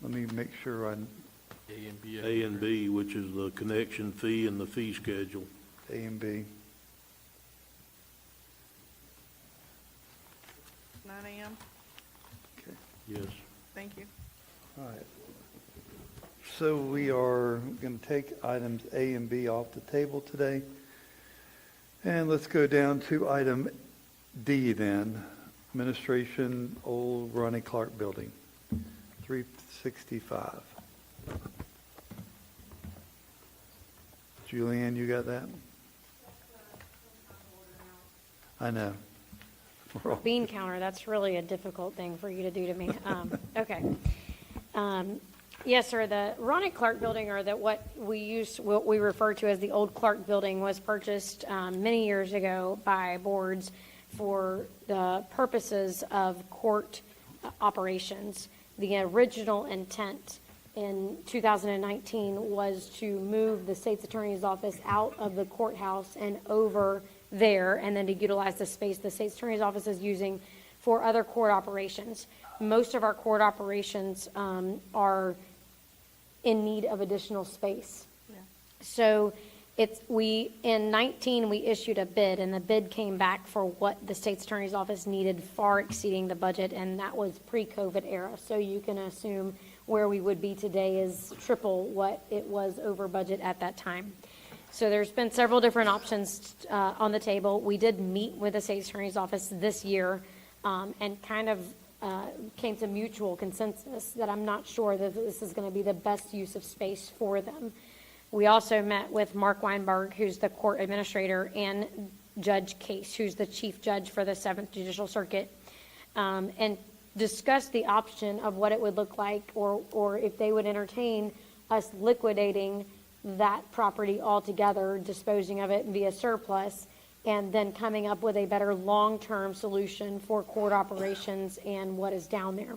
let me make sure I, A and B. A and B, which is the connection fee and the fee schedule. A and B. 9 a.m. Okay, Yes. Thank you. all right. So we are going to take items A and B off the table today. And let's go down to item D then, administration, old Ronnie Clark building, 365. Julianne, you got that? I know. We're all- Bean counter, that's really a difficult thing for you to do to me. Okay. Yes, sir, the Ronnie Clark building, or what we refer to as the old Clark building, was purchased many years ago by boards for the purposes of court operations. The original intent in 2019 was to move the state's attorney's office out of the courthouse and over there, and then to utilize the space the state's attorney's office is using for other court operations. Most of our court operations are in need of additional space. Yeah. So in 19, we issued a bid, and the bid came back for what the state's attorney's office needed, far exceeding the budget, and that was pre-COVID era. So you can assume where we would be today is triple what it was over budget at that time. So there's been several different options on the table. We did meet with the State Attorney's Office this year and kind of came to mutual consensus that I'm not sure that this is going to be the best use of space for them. We also met with Mark Weinberg, who's the court administrator, and Judge Case, who's the chief judge for the 7th Judicial Circuit, and discussed the option of what it would look like or if they would entertain us liquidating that property altogether, disposing of it via surplus, and then coming up with a better long-term solution for court operations and what is down there.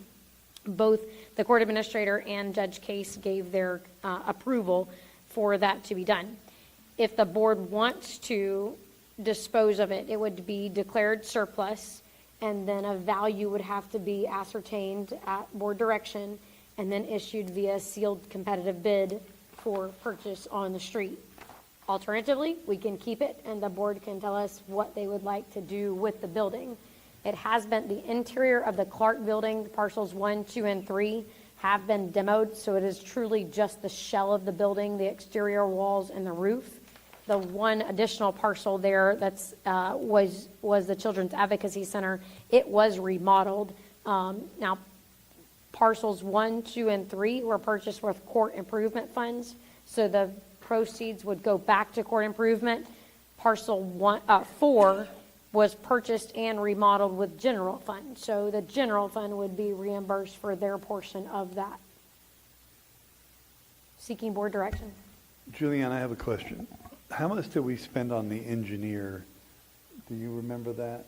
Both the court administrator and Judge Case gave their approval for that to be done. If the board wants to dispose of it, it would be declared surplus, and then a value would have to be ascertained at board direction and then issued via sealed competitive bid for purchase on the street. Alternatively, we can keep it and the board can tell us what they would like to do with the building. It has been, the interior of the Clark building, parcels 1, 2, and 3 have been demoed, so it is truly just the shell of the building, the exterior walls and the roof. The one additional parcel there that's was the Children's Advocacy Center. It was remodeled. Now, parcels 1, 2, and 3 were purchased with court improvement funds, so the proceeds would go back to court improvement. Parcel 4 was purchased and remodeled with general fund, so the general fund would be reimbursed for their portion of that. Seeking board direction. Julianne, I have a question. How much did we spend on the engineer? Do you remember that?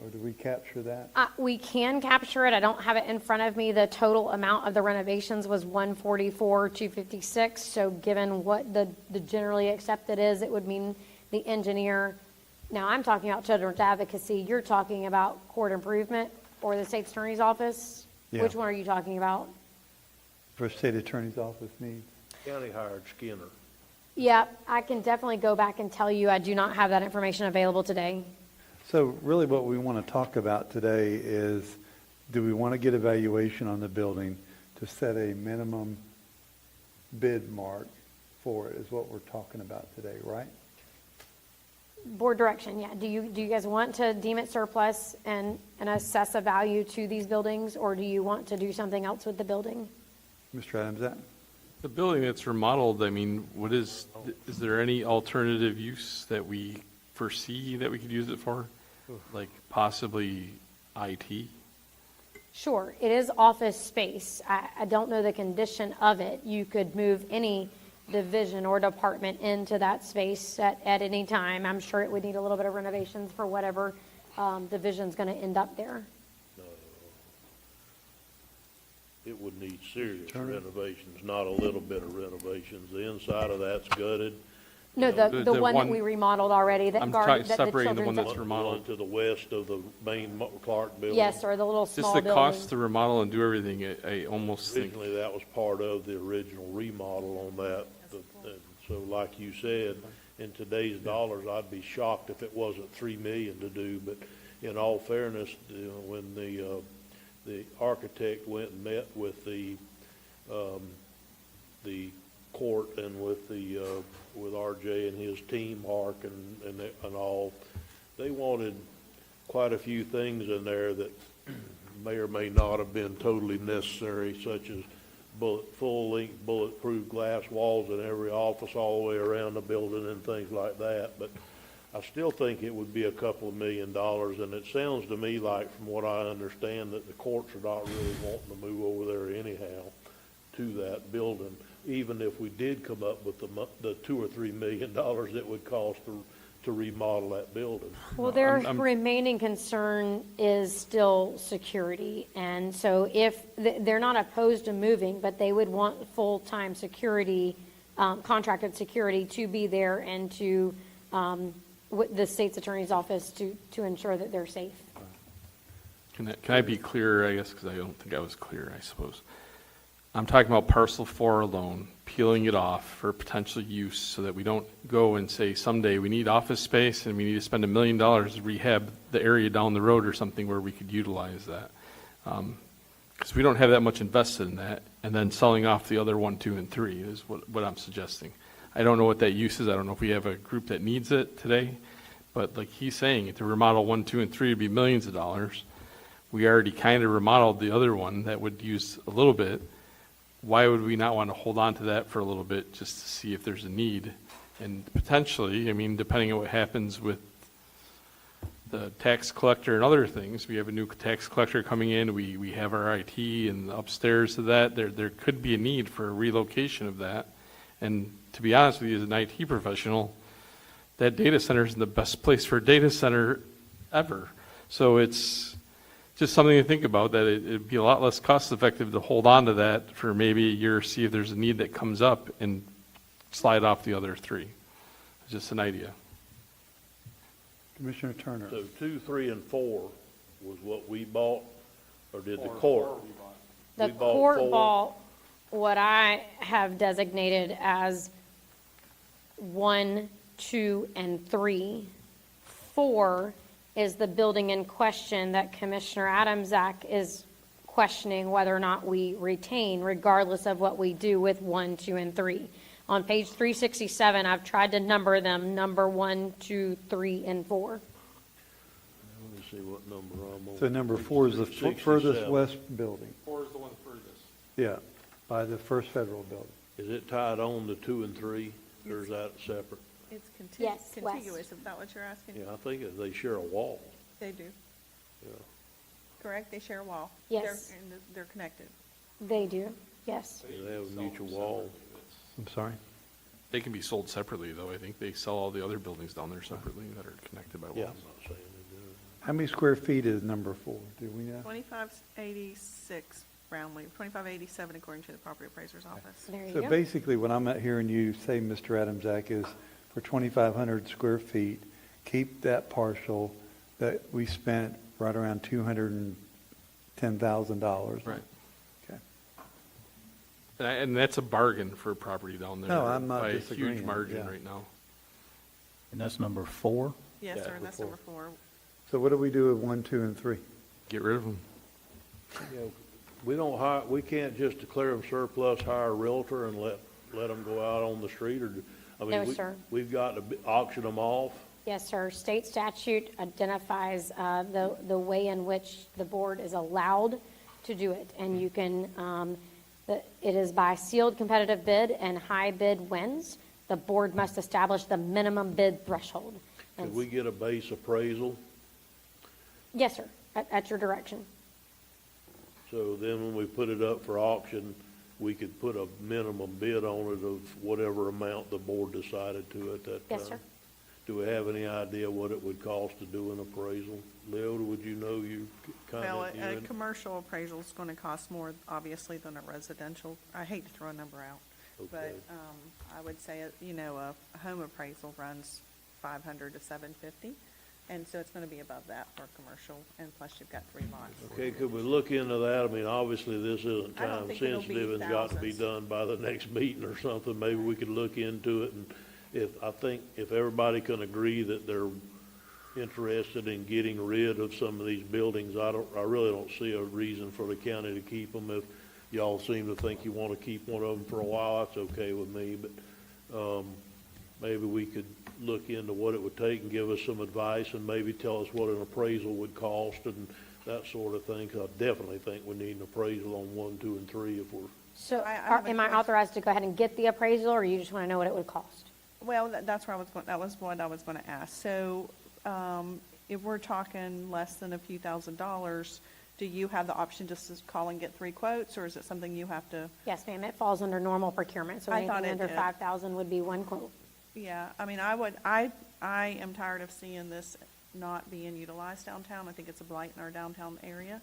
Or do we capture that? We can capture it. I don't have it in front of me. The total amount of the renovations was $144,256. So given what the generally accepted is, it would mean the engineer. Now I'm talking about Children's Advocacy. You're talking about court improvement or the State Attorney's Office? Yeah. Which one are you talking about? For State Attorney's Office needs? County hired Skinner. Yeah, I can definitely go back and tell you I do not have that information available today. So really what we want to talk about today is, do we want to get evaluation on the building to set a minimum bid mark for it, is what we're talking about today, right? Board direction, yeah. Do you guys want to deem it surplus and assess a value to these buildings, or do you want to do something else with the building? Mr. Adams, that? The building that's remodeled, I mean, is there any alternative use that we foresee that we could use it for? Like possibly IT? Sure, it is office space. I don't know the condition of it. You could move any division or department into that space at any time. I'm sure it would need a little bit of renovations for whatever division's going to end up there. It would need serious renovations, not a little bit of renovations. The inside of that's gutted. No, know, the one that we remodeled already, that I'm guard, that the separating the one children's. that's remodeled. To the west of the main Clark building. Yes, or the little Just small the building. cost to remodel and do everything, I almost think. Originally, that was part of the original remodel on that. And so like you said, in today's dollars, I'd be shocked if it wasn't $3 million to do. But in all fairness, when the architect went and met with the court and with RJ and his team, Mark and all, they wanted quite a few things in there that may or may not have been totally necessary, such as full-length bulletproof glass walls in every office all the way around the building and things like that. But I still think it would be a couple of $1 million, and it sounds to me like, from what I understand, that the courts are not really wanting to move over there anyhow to that building, even if we did come up with the $2 or $3 million it would cost to remodel that building. Well, their remaining concern is still security, and so if they're not opposed to moving, but they would want full-time security, contracted security to be there and to with the state's attorney's office to ensure that they're safe. Can I be clear, I guess, because I don't think I was clear, I suppose. I'm talking about parcel 4 alone, peeling it off for potential use so that we don't go and say someday we need office space and we need to spend $1 million to rehab the area down the road or something where we could utilize that. Because we don't have that much invested in that, and then selling off the other 1, 2, and 3 is what I'm suggesting. I don't know what that use is. I don't know if we have a group that needs it today, but like he's saying, to remodel 1, 2, and 3 would be millions of dollars. We already kind of remodeled the other one that would use a little bit. Why would we not want to hold on to that for a little bit just to see if there's a need? And potentially, I mean, depending on what happens with the tax collector and other things, we have a new tax collector coming in, we have our IT and upstairs to that, there could be a need for a relocation of that. And to be honest with you, as an IT professional, that data center is the best place for a data center ever. So it's just something to think about, that it'd be a lot less cost effective to hold on to that for maybe a year, see if there's a need that comes up, and slide off the other 3. It's just an idea. Commissioner Turner. So 2, 3, and 4 was what we bought, or did the court? The We bought court 4. bought what I have designated as 1, 2, and 3. 4 is the building in question that Commissioner Adamczak is questioning whether or not we retain, regardless of what we do with 1, 2, and 3. On page 367, I've tried to number them, number 1, 2, 3, and 4. Let me see what number I'm on. So number 4 is the furthest 67. west building. 4 is the one furthest. Yeah, by the First Federal Building. Is it tied on to 2 and 3, or is that separate? It's Yes, west. contiguous, is that what you're asking? Yeah, I think they share a wall. They do, Yeah. correct? They share a wall? Yes. They're connected. They do, yes. They have a mutual wall. I'm sorry? They can be sold separately, though. I think they sell all the other buildings down there separately that are connected by walls. Yeah, I'm not saying they do. How many square feet is number 4? Do we know? 2586 Brownlee, 2587 according to the property appraiser's office. There you So go. basically, what I'm hearing you say, Mr. Adamczak, is for 2,500 square feet, keep that parcel that we spent right around $210,000. Right. Okay. And that's a bargain for a property down there. No, I'm not by a disagreeing, huge margin yeah. right now. And that's number 4? Yes, Yeah, sir, that's before. number 4. So what do we do with 1, 2, and 3? Get rid of them. You know, we can't just declare them surplus, hire a realtor and let them go out on the street, or, I No, mean, sir. we've got to auction them off. Yes, sir. State statute identifies the way in which the board is allowed to do it. And you can, it is by sealed competitive bid, and high bid wins. The board must establish the minimum bid threshold. And Could we get a base appraisal? Yes, sir, at your direction. So then when we put it up for auction, we could put a minimum bid on it of whatever amount the board decided to at that time. Yes, sir. Do we have any idea what it would cost to do an appraisal? Leota, would you know, you kind Well, of, a commercial appraisal is going to cost more, obviously, than a residential. I hate to throw a number out, but Okay. I would say, a home appraisal runs $500 to $750, and so it's going to be above that for commercial, and plus you've got 3 lots. Okay, could we look into that? I mean, obviously, this isn't I don't time think it'll be sensitive and got to be thousands. done by the next meeting or something. Maybe we could look into it, and I think if everybody can agree that they're interested in getting rid of some of these buildings, I really don't see a reason for the county to keep them. If y'all seem to think you want to keep one of them for a while, that's okay with me, but, maybe we could look into what it would take and give us some advice, and maybe tell us what an appraisal would cost and that sort of thing. 'Cause I definitely think we need an appraisal on 1, 2, and 3 if we're, So I have a am I question. authorized to go ahead and get the appraisal, or you just want to know what it would cost? Well, that's where that was what I was going to ask. So, if we're talking less than a few $1,000s, do you have the option just to call and get 3 quotes, or is it something you have to? Yes, ma'am, it falls under normal procurement, so I thought anything it under did. 5,000 would be 1 quote. Yeah, I mean, I am tired of seeing this not being utilized downtown. I think it's a blight in our downtown area.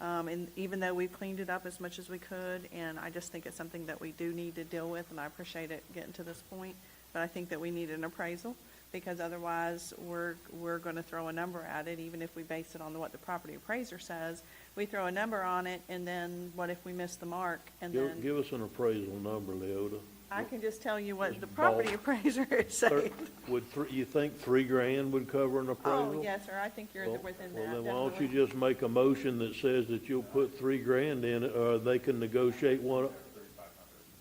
And even though we've cleaned it up as much as we could, and I just think it's something that we do need to deal with, and I appreciate it getting to this point. But I think that we need an appraisal, because otherwise we're going to throw a number at it, even if we base it on what the property appraiser says. We throw a number on it, and then what if we miss the mark? And then give us an appraisal number, Leota. I can just tell you what the property appraiser is saying. You think $3,000 would cover an appraisal? Oh, yes, sir, I think you're within that, Well, then why don't you definitely. just make a motion that says that you'll put $3,000 in it, or they can negotiate one?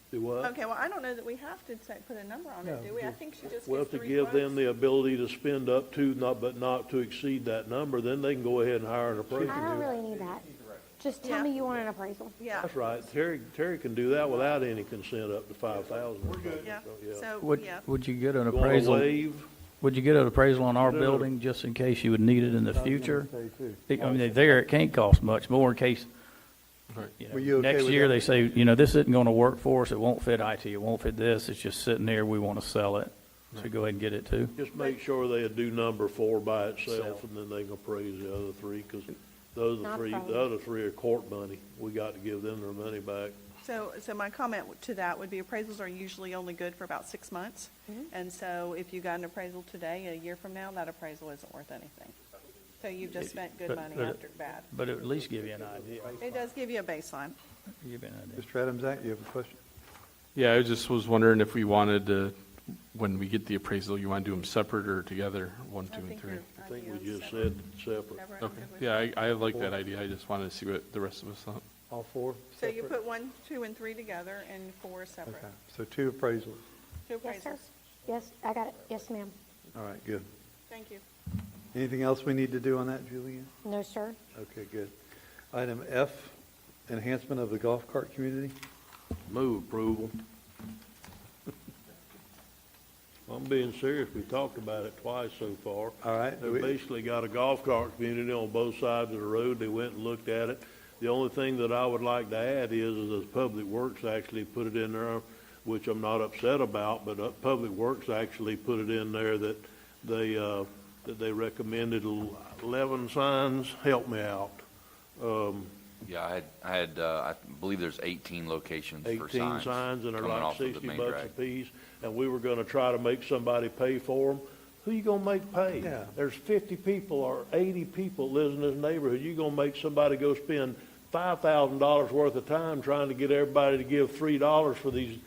Do what? Okay, well, I don't know that we have to put a number on it, do we? I think she just Well, gets to 3 give them quotes. the ability to spend up to, but not to exceed that number, then they can go ahead and hire an appraiser. I don't really need that. Just tell Yeah. me you want an appraisal. Yeah, That's right. Terry can do that without any consent up to 5,000. We're good. yeah, so, Would, yeah. would you get an You want to appraisal, waive? would you get an appraisal on our No. building just in case you would need it in the I was gonna future? say, too. I mean, there, it can't cost much more in case, you know, Were you okay next with year that? they say, you know, this isn't gonna work for us, it won't fit IT, it won't fit this, it's just sitting there, we wanna sell it. So go ahead and get it too. Just make sure they do number 4 by itself, and then they can appraise the other 3, because Not a problem. the other 3 are court money. We got to give them their money back. So my comment to that would be appraisals are usually only good for about 6 months. And so if you got an appraisal today, a year from now, that appraisal isn't worth anything. So you've just spent good But- money but- after bad. But it at least give you an idea. It does give you a baseline. Give you an idea. Mr. Adams, you have a question? Yeah, I just was wondering if we wanted to, when we get the appraisal, you want to do them separate or together, 1, 2, I and think 3? your I think we idea is just separate. said separate. Separate, Okay, good with yeah, that. I like that idea. I just wanted to see what the rest of us thought. All 4? So you separate? put 1, 2, and 3 together and 4 separate. Okay, so 2 appraisals. 2 Yes, sir. appraisals. Yes, I got it. Yes, ma'am. All right, good. Thank you. Anything else we need to do on that, Julianne? No, sir. Okay, good. Item F, enhancement of the golf cart community. Move approval. I'm being serious. We talked about it twice so far. All right. They basically got a golf cart community on both sides of the road. They went and looked at it. The only thing that I would like to add is that Public Works actually put it in there, which I'm not upset about, but Public Works actually put it in there that they recommended 11 signs. Help me out. Yeah, I believe there's 18 locations for 18 signs. signs, and they're coming like off of the $60 main a drag. piece, and we were gonna try to make somebody pay for them. Who you gonna make pay? Yeah. There's 50 people or 80 people lives in this neighborhood. You gonna make somebody go spend $5,000 worth of time trying to get everybody to give $3 for these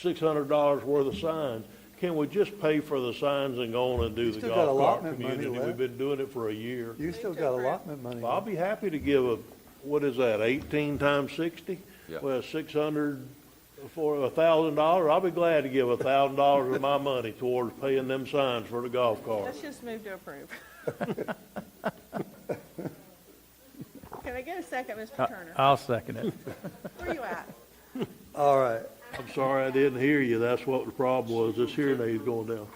$600 worth of signs? Can we just pay for the signs and go on and do You the still got golf cart allotment money community? left. We've been doing it for a year. You still got allotment money. Well, I'll be happy to give what is that, 18 times 60? Yeah. Well, 600 for $1,000. I'll be glad to give $1,000 of my money towards paying them signs for the golf cart. Let's just move to approve. Can I get a second, Mr. Turner? I'll second it. Where you at? All right. I'm sorry I didn't hear you. That's what the problem was. This hearing aid's going down.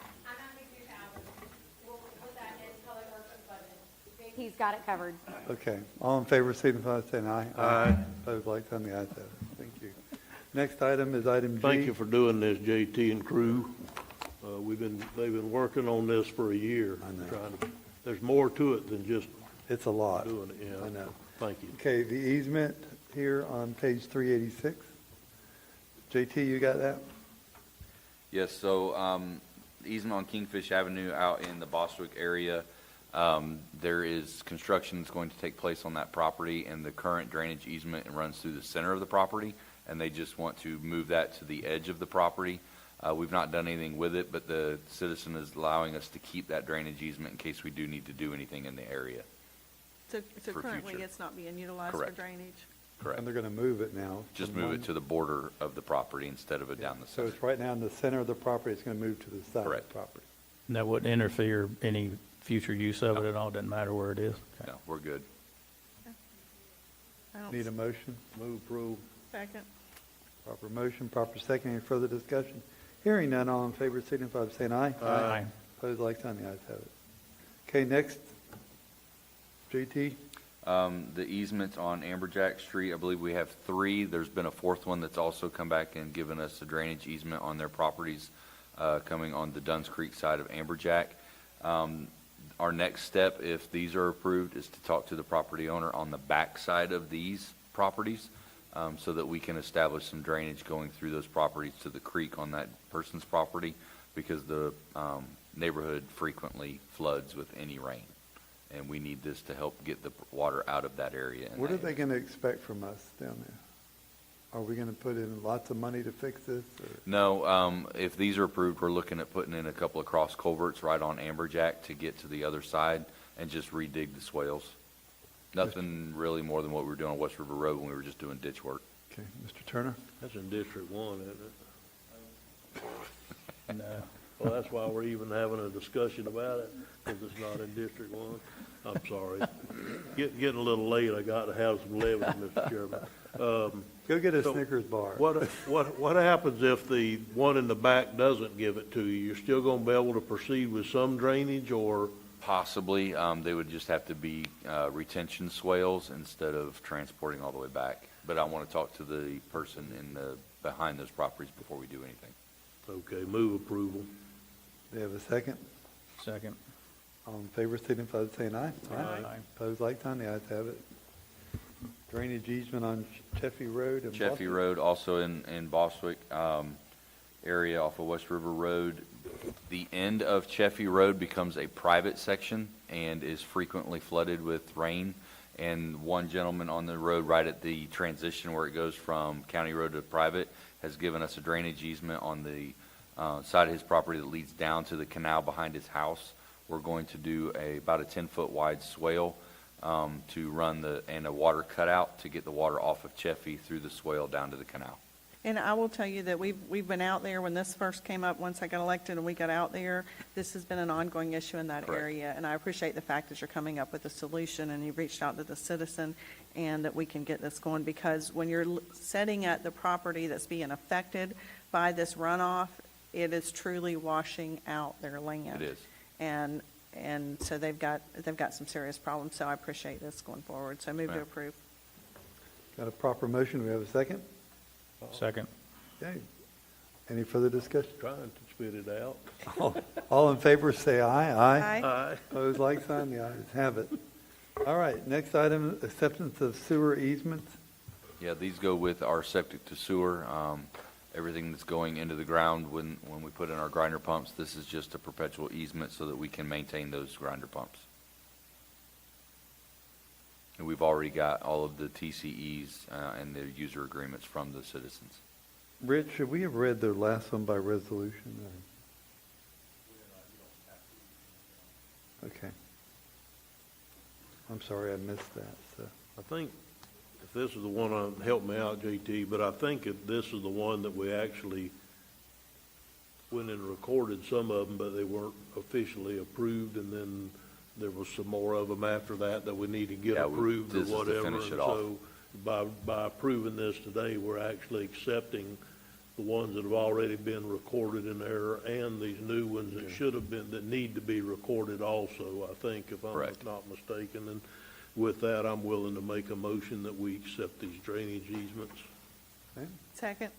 He's got it covered. Okay. All in favor, signify by saying aye. Aye. Opposed, like sign, the ayes have it. Thank you. Next item is item G. Thank you for doing this, JT and crew. They've been working on this for a year. I know. There's more to it than just It's a lot. doing it, yeah. I know. Thank you. Okay, the easement here on page 386. JT, you got that? Yes, so the easement on Kingfish Avenue out in the Bostwick area, there is construction that's going to take place on that property, and the current drainage easement runs through the center of the property, and they just want to move that to the edge of the property. We've not done anything with it, but the citizen is allowing us to keep that drainage easement in case we do need to do anything in the area. So For currently, future. it's not being utilized for Correct. drainage? Correct. And they're going to move it now. Just from move one- it to the border of the property instead of it down the So center. it's right now in the center of the property. It's going to move to the side of Correct. the property. And that wouldn't interfere any future use of it at all, doesn't matter where it is? Okay. No, we're good. I don't Need a motion? Move approve. second. Proper motion, proper second. Any further discussion? Hearing none, all in favor signify by saying aye. Aye. Opposed, like sign, the ayes have it. Okay, next. JT? The easements on Amberjack Street, I believe we have 3. There's been a 4th one that's also come back and given us a drainage easement on their properties coming on the Duns Creek side of Amberjack. Our next step, if these are approved, is to talk to the property owner on the back side of these properties so that we can establish some drainage going through those properties to the creek on that person's property, because the neighborhood frequently floods with any rain. And we need this to help get the water out of that area. and What are that they area. going to expect from us down there? Are we going to put in lots of money to fix this? Or? No, if these are approved, we're looking at putting in a couple of cross culverts right on Amberjack to get to the other side and just redig the swales. Nothing really more than what we were doing on West River Road when we were just doing ditch work. Okay, Mr. Turner? That's in District 1, isn't it? No. Well, that's why we're even having a discussion about it, because it's not in District 1. I'm sorry. Getting a little late, I got to have some levity, Mr. Chairman. Go get a So Snickers bar. What happens if the one in the back doesn't give it to you? You're still going to be able to proceed with some drainage, or? Possibly, they would just have to be retention swales instead of transporting all the way back. But I want to talk to the person behind those properties before we do anything. Okay, move approval. Do you have a second? Second. All in favor, signify by saying aye. Aye. Opposed, like sign, the ayes have it. Drainage easement on Chaffee Road and Chaffee Boswick. Road, also in Boswick area off of West River Road. The end of Chaffee Road becomes a private section and is frequently flooded with rain. And one gentleman on the road right at the transition where it goes from county road to private has given us a drainage easement on the side of his property that leads down to the canal behind his house. We're going to do about a 10-foot wide swale to run and a water cutout to get the water off of Chaffee through the swale down to the canal. And I will tell you that we've been out there when this first came up, once I got elected and we got out there, this has been an ongoing issue in that Correct. area. And I appreciate the fact that you're coming up with a solution and you've reached out to the citizen and that we can get this going, because when you're setting at the property that's being affected by this runoff, it is truly washing out their land. It is. And so they've got some serious problems. So I appreciate this going forward. So move to Right. approve. Got a proper motion, we have a second? Second. Okay. Any further discussion? Trying to spit it out. All in favor, say aye. Aye. Aye. Opposed, like sign, the ayes have it. All right, next item, acceptance of sewer easements. Yeah, these go with our septic to sewer. Everything that's going into the ground when we put in our grinder pumps, this is just a perpetual easement so that we can maintain those grinder pumps. And we've already got all of the TCEs and the user agreements from the citizens. Rich, should we have read the last one by resolution? Okay. I'm sorry, I missed that, so. I think if this is the one, help me out, JT, but I think if this is the one that we actually went and recorded some of them, but they weren't officially approved, and then there was some more of them after that we need to get Yeah, approved or this is to whatever. finish it And off. so by approving this today, we're actually accepting the ones that have already been recorded in there and these new ones that should have been, that need to be recorded also, I think, if I'm Correct. not mistaken. And with that, I'm willing to make a motion that we accept these drainage easements. Okay. Second.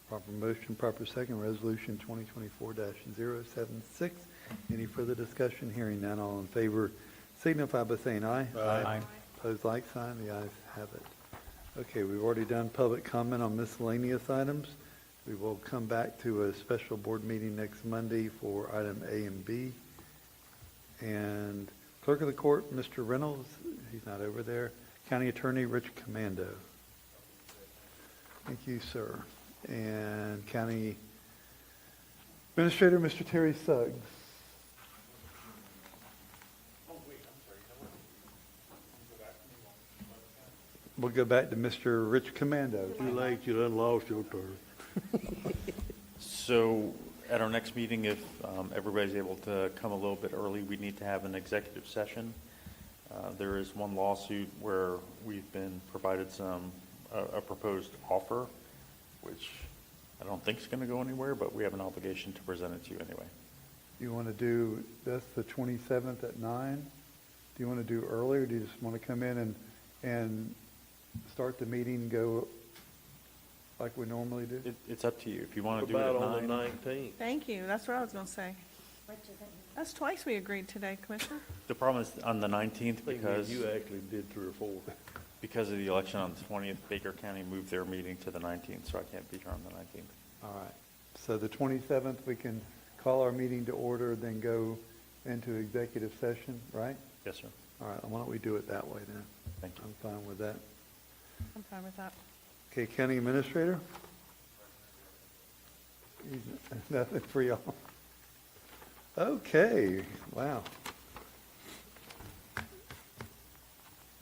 Proper motion, proper second, resolution 2024-076. Any further discussion? Hearing none, all in favor signify by saying aye. Aye. Opposed, like sign, the ayes have it. Okay, we've already done public comment on miscellaneous items. We will come back to a special board meeting next Monday for item A and B. And clerk of the court, Mr. Reynolds, he's not over there. County Attorney Rich Commando. Thank you, sir. And County Administrator, Mr. Terry Suggs. We'll go back to Mr. Rich Commando. Too late, you done lost your turn. So at our next meeting, if everybody's able to come a little bit early, we need to have an executive session. There is one lawsuit where we've been provided a proposed offer, which I don't think is going to go anywhere, but we have an obligation to present it to you anyway. You want to do, that's the 27th at 9? Do you want to do early, or do you just want to come in and start the meeting and go like we normally do? It's up to you. If you want What to do it about at on 9. the 19th? Thank you. That's what I was going to say. That's twice we agreed today, Commissioner. The problem is on the 19th, I think because you actually did 3 or 4. because of the election on the 20th, Baker County moved their meeting to the 19th, so I can't be here on the 19th. All right. So the 27th, we can call our meeting to order, then go into executive session, right? Yes, sir. All right, why don't we do it that way then? Thank you. I'm fine with that. I'm fine with that. Okay, County Administrator? Nothing for y'all. Okay, wow.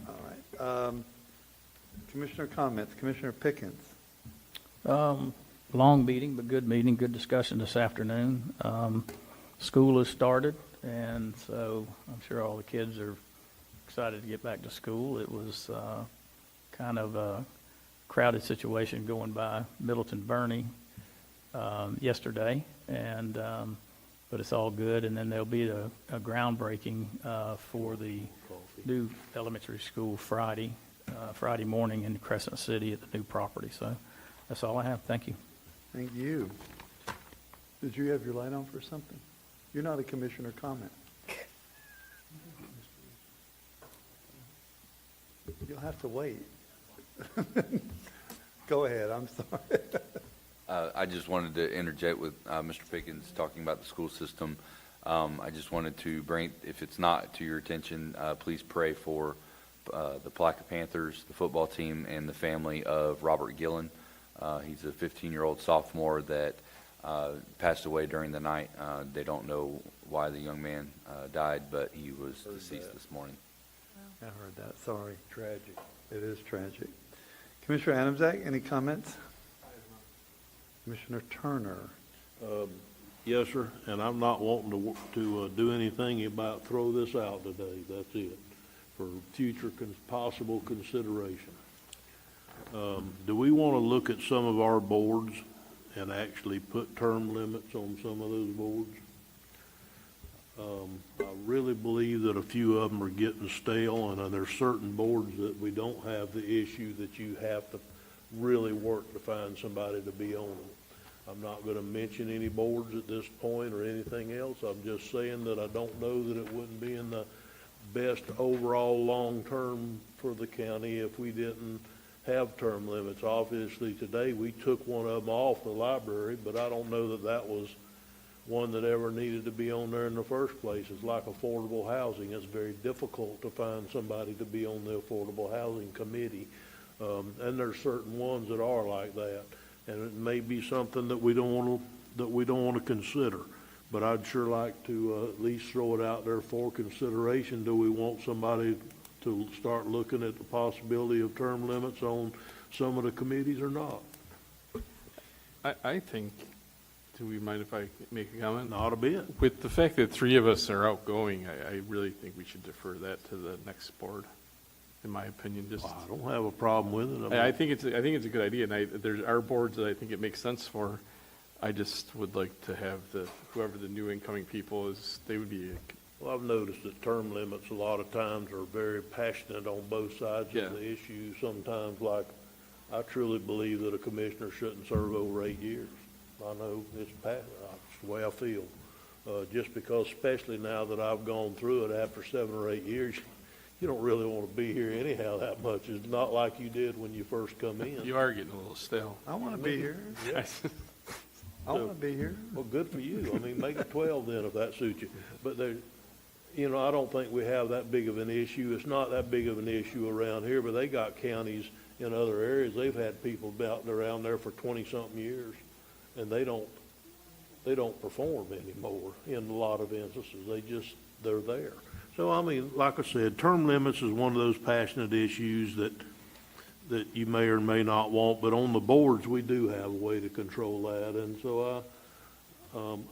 All right. Commissioner comments, Commissioner Pickens. Long meeting, but good meeting, good discussion this afternoon. School has started, and so I'm sure all the kids are excited to get back to school. It was kind of a crowded situation going by Middleton Bernie yesterday, and but it's all good. And then there'll be a groundbreaking for the new elementary school Friday morning in Crescent City at the new property. So that's all I have. Thank you. Thank you. Did you have your light on for something? You're not a commissioner comment. You'll have to wait. Go ahead, I'm sorry. I just wanted to interject with Mr. Pickens talking about the school system. I just wanted to bring, if it's not to your attention, please pray for the Palaca Panthers, the football team, and the family of Robert Gillen. He's a 15-year-old sophomore that passed away during the night. They don't know why the young man died, but he was deceased this morning. I heard that, sorry. Tragic. It is tragic. Commissioner Adamczak, any comments? Commissioner Turner. Yes, sir, and I'm not wanting to do anything about throw this out today. That's it, for future possible consideration. Do we want to look at some of our boards and actually put term limits on some of those boards? I really believe that a few of them are getting stale, and there's certain boards that we don't have the issue that you have to really work to find somebody to be on them. I'm not going to mention any boards at this point or anything else. I'm just saying that I don't know that it wouldn't be in the best overall long-term for the county if we didn't have term limits. Obviously, today we took one of them off the library, but I don't know that that was one that ever needed to be on there in the first place. It's like affordable housing. It's very difficult to find somebody to be on the affordable housing committee. And there's certain ones that are like that. And it may be something that we don't want to consider. But I'd sure like to at least throw it out there for consideration. Do we want somebody to start looking at the possibility of term limits on some of the committees or not? I think, do we mind if I make a comment? Not a bit. With the fact that three of us are outgoing, I really think we should defer that to the next board, in my opinion. Just, I don't have a problem with it. I think it's a good idea, and there's our boards that I think it makes sense for. I just would like to have whoever the new incoming people is, they would be. Well, I've noticed that term limits a lot of times are very passionate on both sides of the issue. Sometimes, like, I truly believe that a commissioner shouldn't serve over 8 years. I know it's the way I feel. Just because, especially now that I've gone through it after 7 or 8 years, you don't really want to be here anyhow that much. It's not like you did when you first come in. You are getting a little stale. I want to be here. Yeah. I want to be here. Well, good for you. I mean, make it 12 then if that suits you. But there, I don't think we have that big of an issue. It's not that big of an issue around here, but they got counties in other areas. They've had people out around there for 20-something years, and they don't perform anymore in a lot of instances. They're there. So, I mean, like I said, term limits is one of those passionate issues that you may or may not want, but on the boards, we do have a way to control that. And so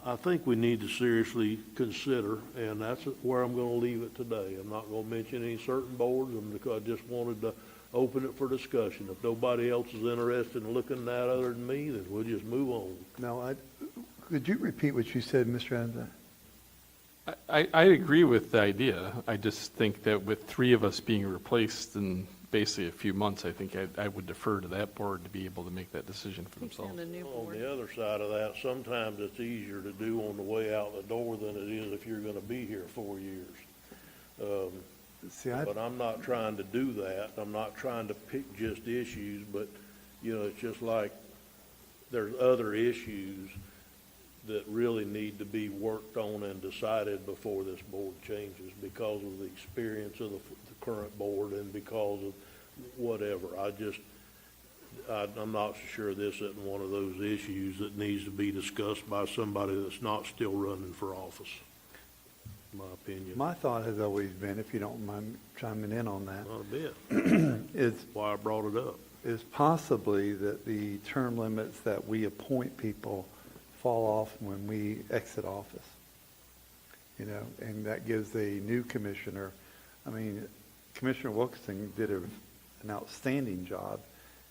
I think we need to seriously consider, and that's where I'm going to leave it today. I'm not going to mention any certain boards, because I just wanted to open it for discussion. If nobody else is interested in looking at that other than me, then we'll just move on. No, could you repeat what you said, Mr. Adamczak? I agree with the idea. I just think that with three of us being replaced in basically a few months, I think I would defer to that board to be able to make that decision for themselves. And the new On board. the other side of that, sometimes it's easier to do on the way out the door than it is if you're going to be here 4 years. But I'm not trying to do that. I'm not trying to pick just issues, but, it's just like there's other issues that really need to be worked on and decided before this board changes because of the experience of the current board and because of whatever. I'm not so sure this isn't one of those issues that needs to be discussed by somebody that's not still running for office, in my opinion. My thought has always been, if you don't mind chiming in on that, Not a bit. is Why I brought it up. is possibly that the term limits that we appoint people fall off when we exit office. You know, and that gives a new commissioner, I mean, Commissioner Wilkinson did an outstanding job.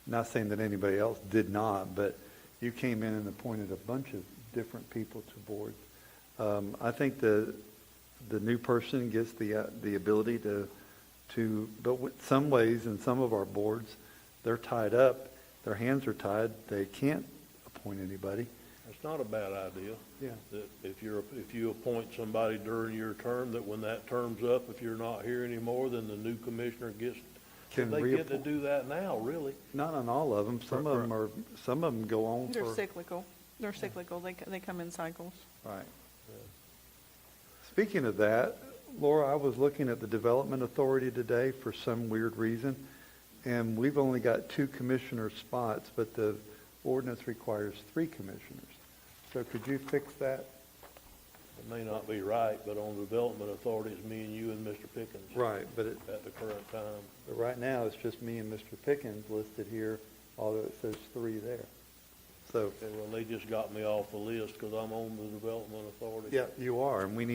Not saying that anybody else did not, but you came in and appointed a bunch of different people to boards. I think the new person gets the ability to, but with some ways in some of our boards, they're tied up, their hands are tied, they can't appoint anybody. It's not a bad idea. Yeah. That if you appoint somebody during your term, that when that term's up, if you're not here anymore, then the new commissioner gets, Can they get to reappoint. do that now, really. Not on all of them, some of them go on They're for. cyclical. They're cyclical. They come in cycles. Right. Speaking of that, Laura, I was looking at the Development Authority today for some weird reason, and we've only got 2 commissioner spots, but the ordinance requires 3 commissioners. So could you fix that? It may not be right, but on the Development Authority, it's me and you and Mr. Pickens. Right, but At the current time. right now, it's just me and Mr. Pickens listed here, although it says 3 there. So, Okay, well, they just got me off the list because I'm on the Development Authority. yeah, you are, and we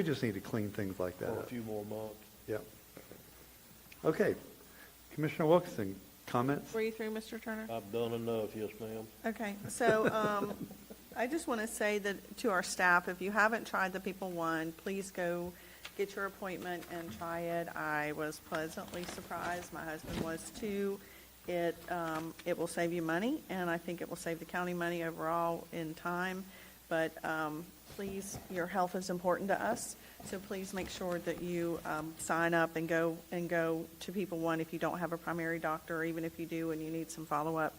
just need to clean things like that For a up. few more months. Yep. Okay. Commissioner Wilkinson, comments? Were you through, Mr. Turner? I've done enough, yes, ma'am. Okay, so I just want to say that to our staff, if you haven't tried the People One, please go get your appointment and try it. I was pleasantly surprised. My husband was too. It will save you money, and I think it will save the county money overall in time. But please, your health is important to us, so please make sure that you sign up and go to People One if you don't have a primary doctor, or even if you do and you need some follow-up.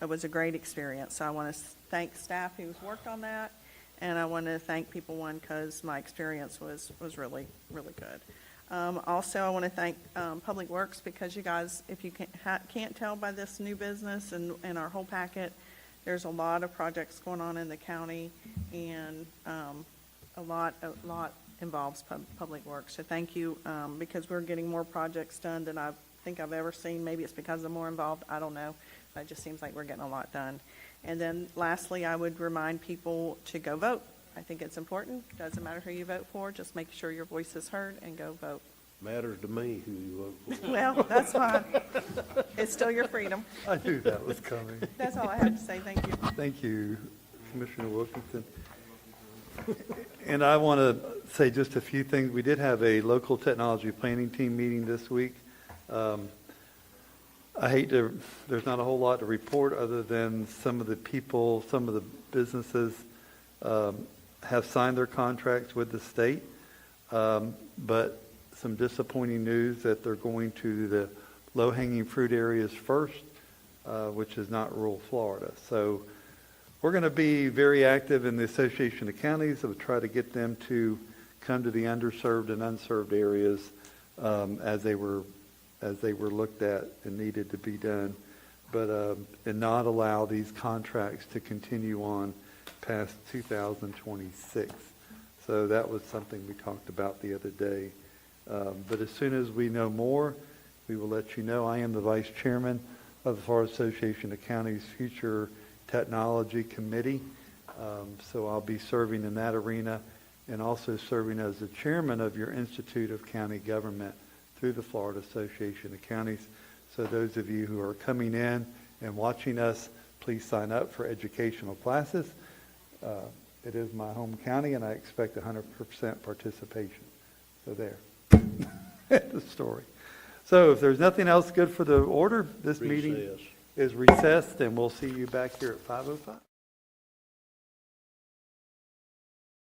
It was a great experience. So I want to thank staff who's worked on that, and I want to thank People One because my experience was really, really good. Also, I want to thank Public Works because you guys, if you can't tell by this new business and our whole packet, there's a lot of projects going on in the county, and a lot involves Public Works. So thank you, because we're getting more projects done than I think I've ever seen. Maybe it's because I'm more involved. I don't know. But it just seems like we're getting a lot done. And then lastly, I would remind people to go vote. I think it's important. Doesn't matter who you vote for. Just make sure your voice is heard and go vote. Matters to me who you vote for. Well, that's fine. It's still your freedom. I knew that was coming. That's all I have to say. Thank you. Thank you, Commissioner Wilkinson. And I want to say just a few things. We did have a local technology planning team meeting this week. There's not a whole lot to report other than some of the people, some of the businesses have signed their contracts with the state, but some disappointing news that they're going to the low-hanging fruit areas first, which is not rural Florida. So we're going to be very active in the Association of Counties to try to get them to come to the underserved and unserved areas as they were looked at and needed to be done, but and not allow these contracts to continue on past 2026. So that was something we talked about the other day. But as soon as we know more, we will let you know. I am the vice chairman of the Florida Association of Counties Future Technology Committee. So I'll be serving in that arena and also serving as the chairman of your Institute of County Government through the Florida Association of Counties. So those of you who are coming in and watching us, please sign up for educational classes. It is my home county, and I expect 100% participation. So there. The story. So if there's nothing else good for the order, this meeting Recess. is recessed, and we'll see you back here at 5:05.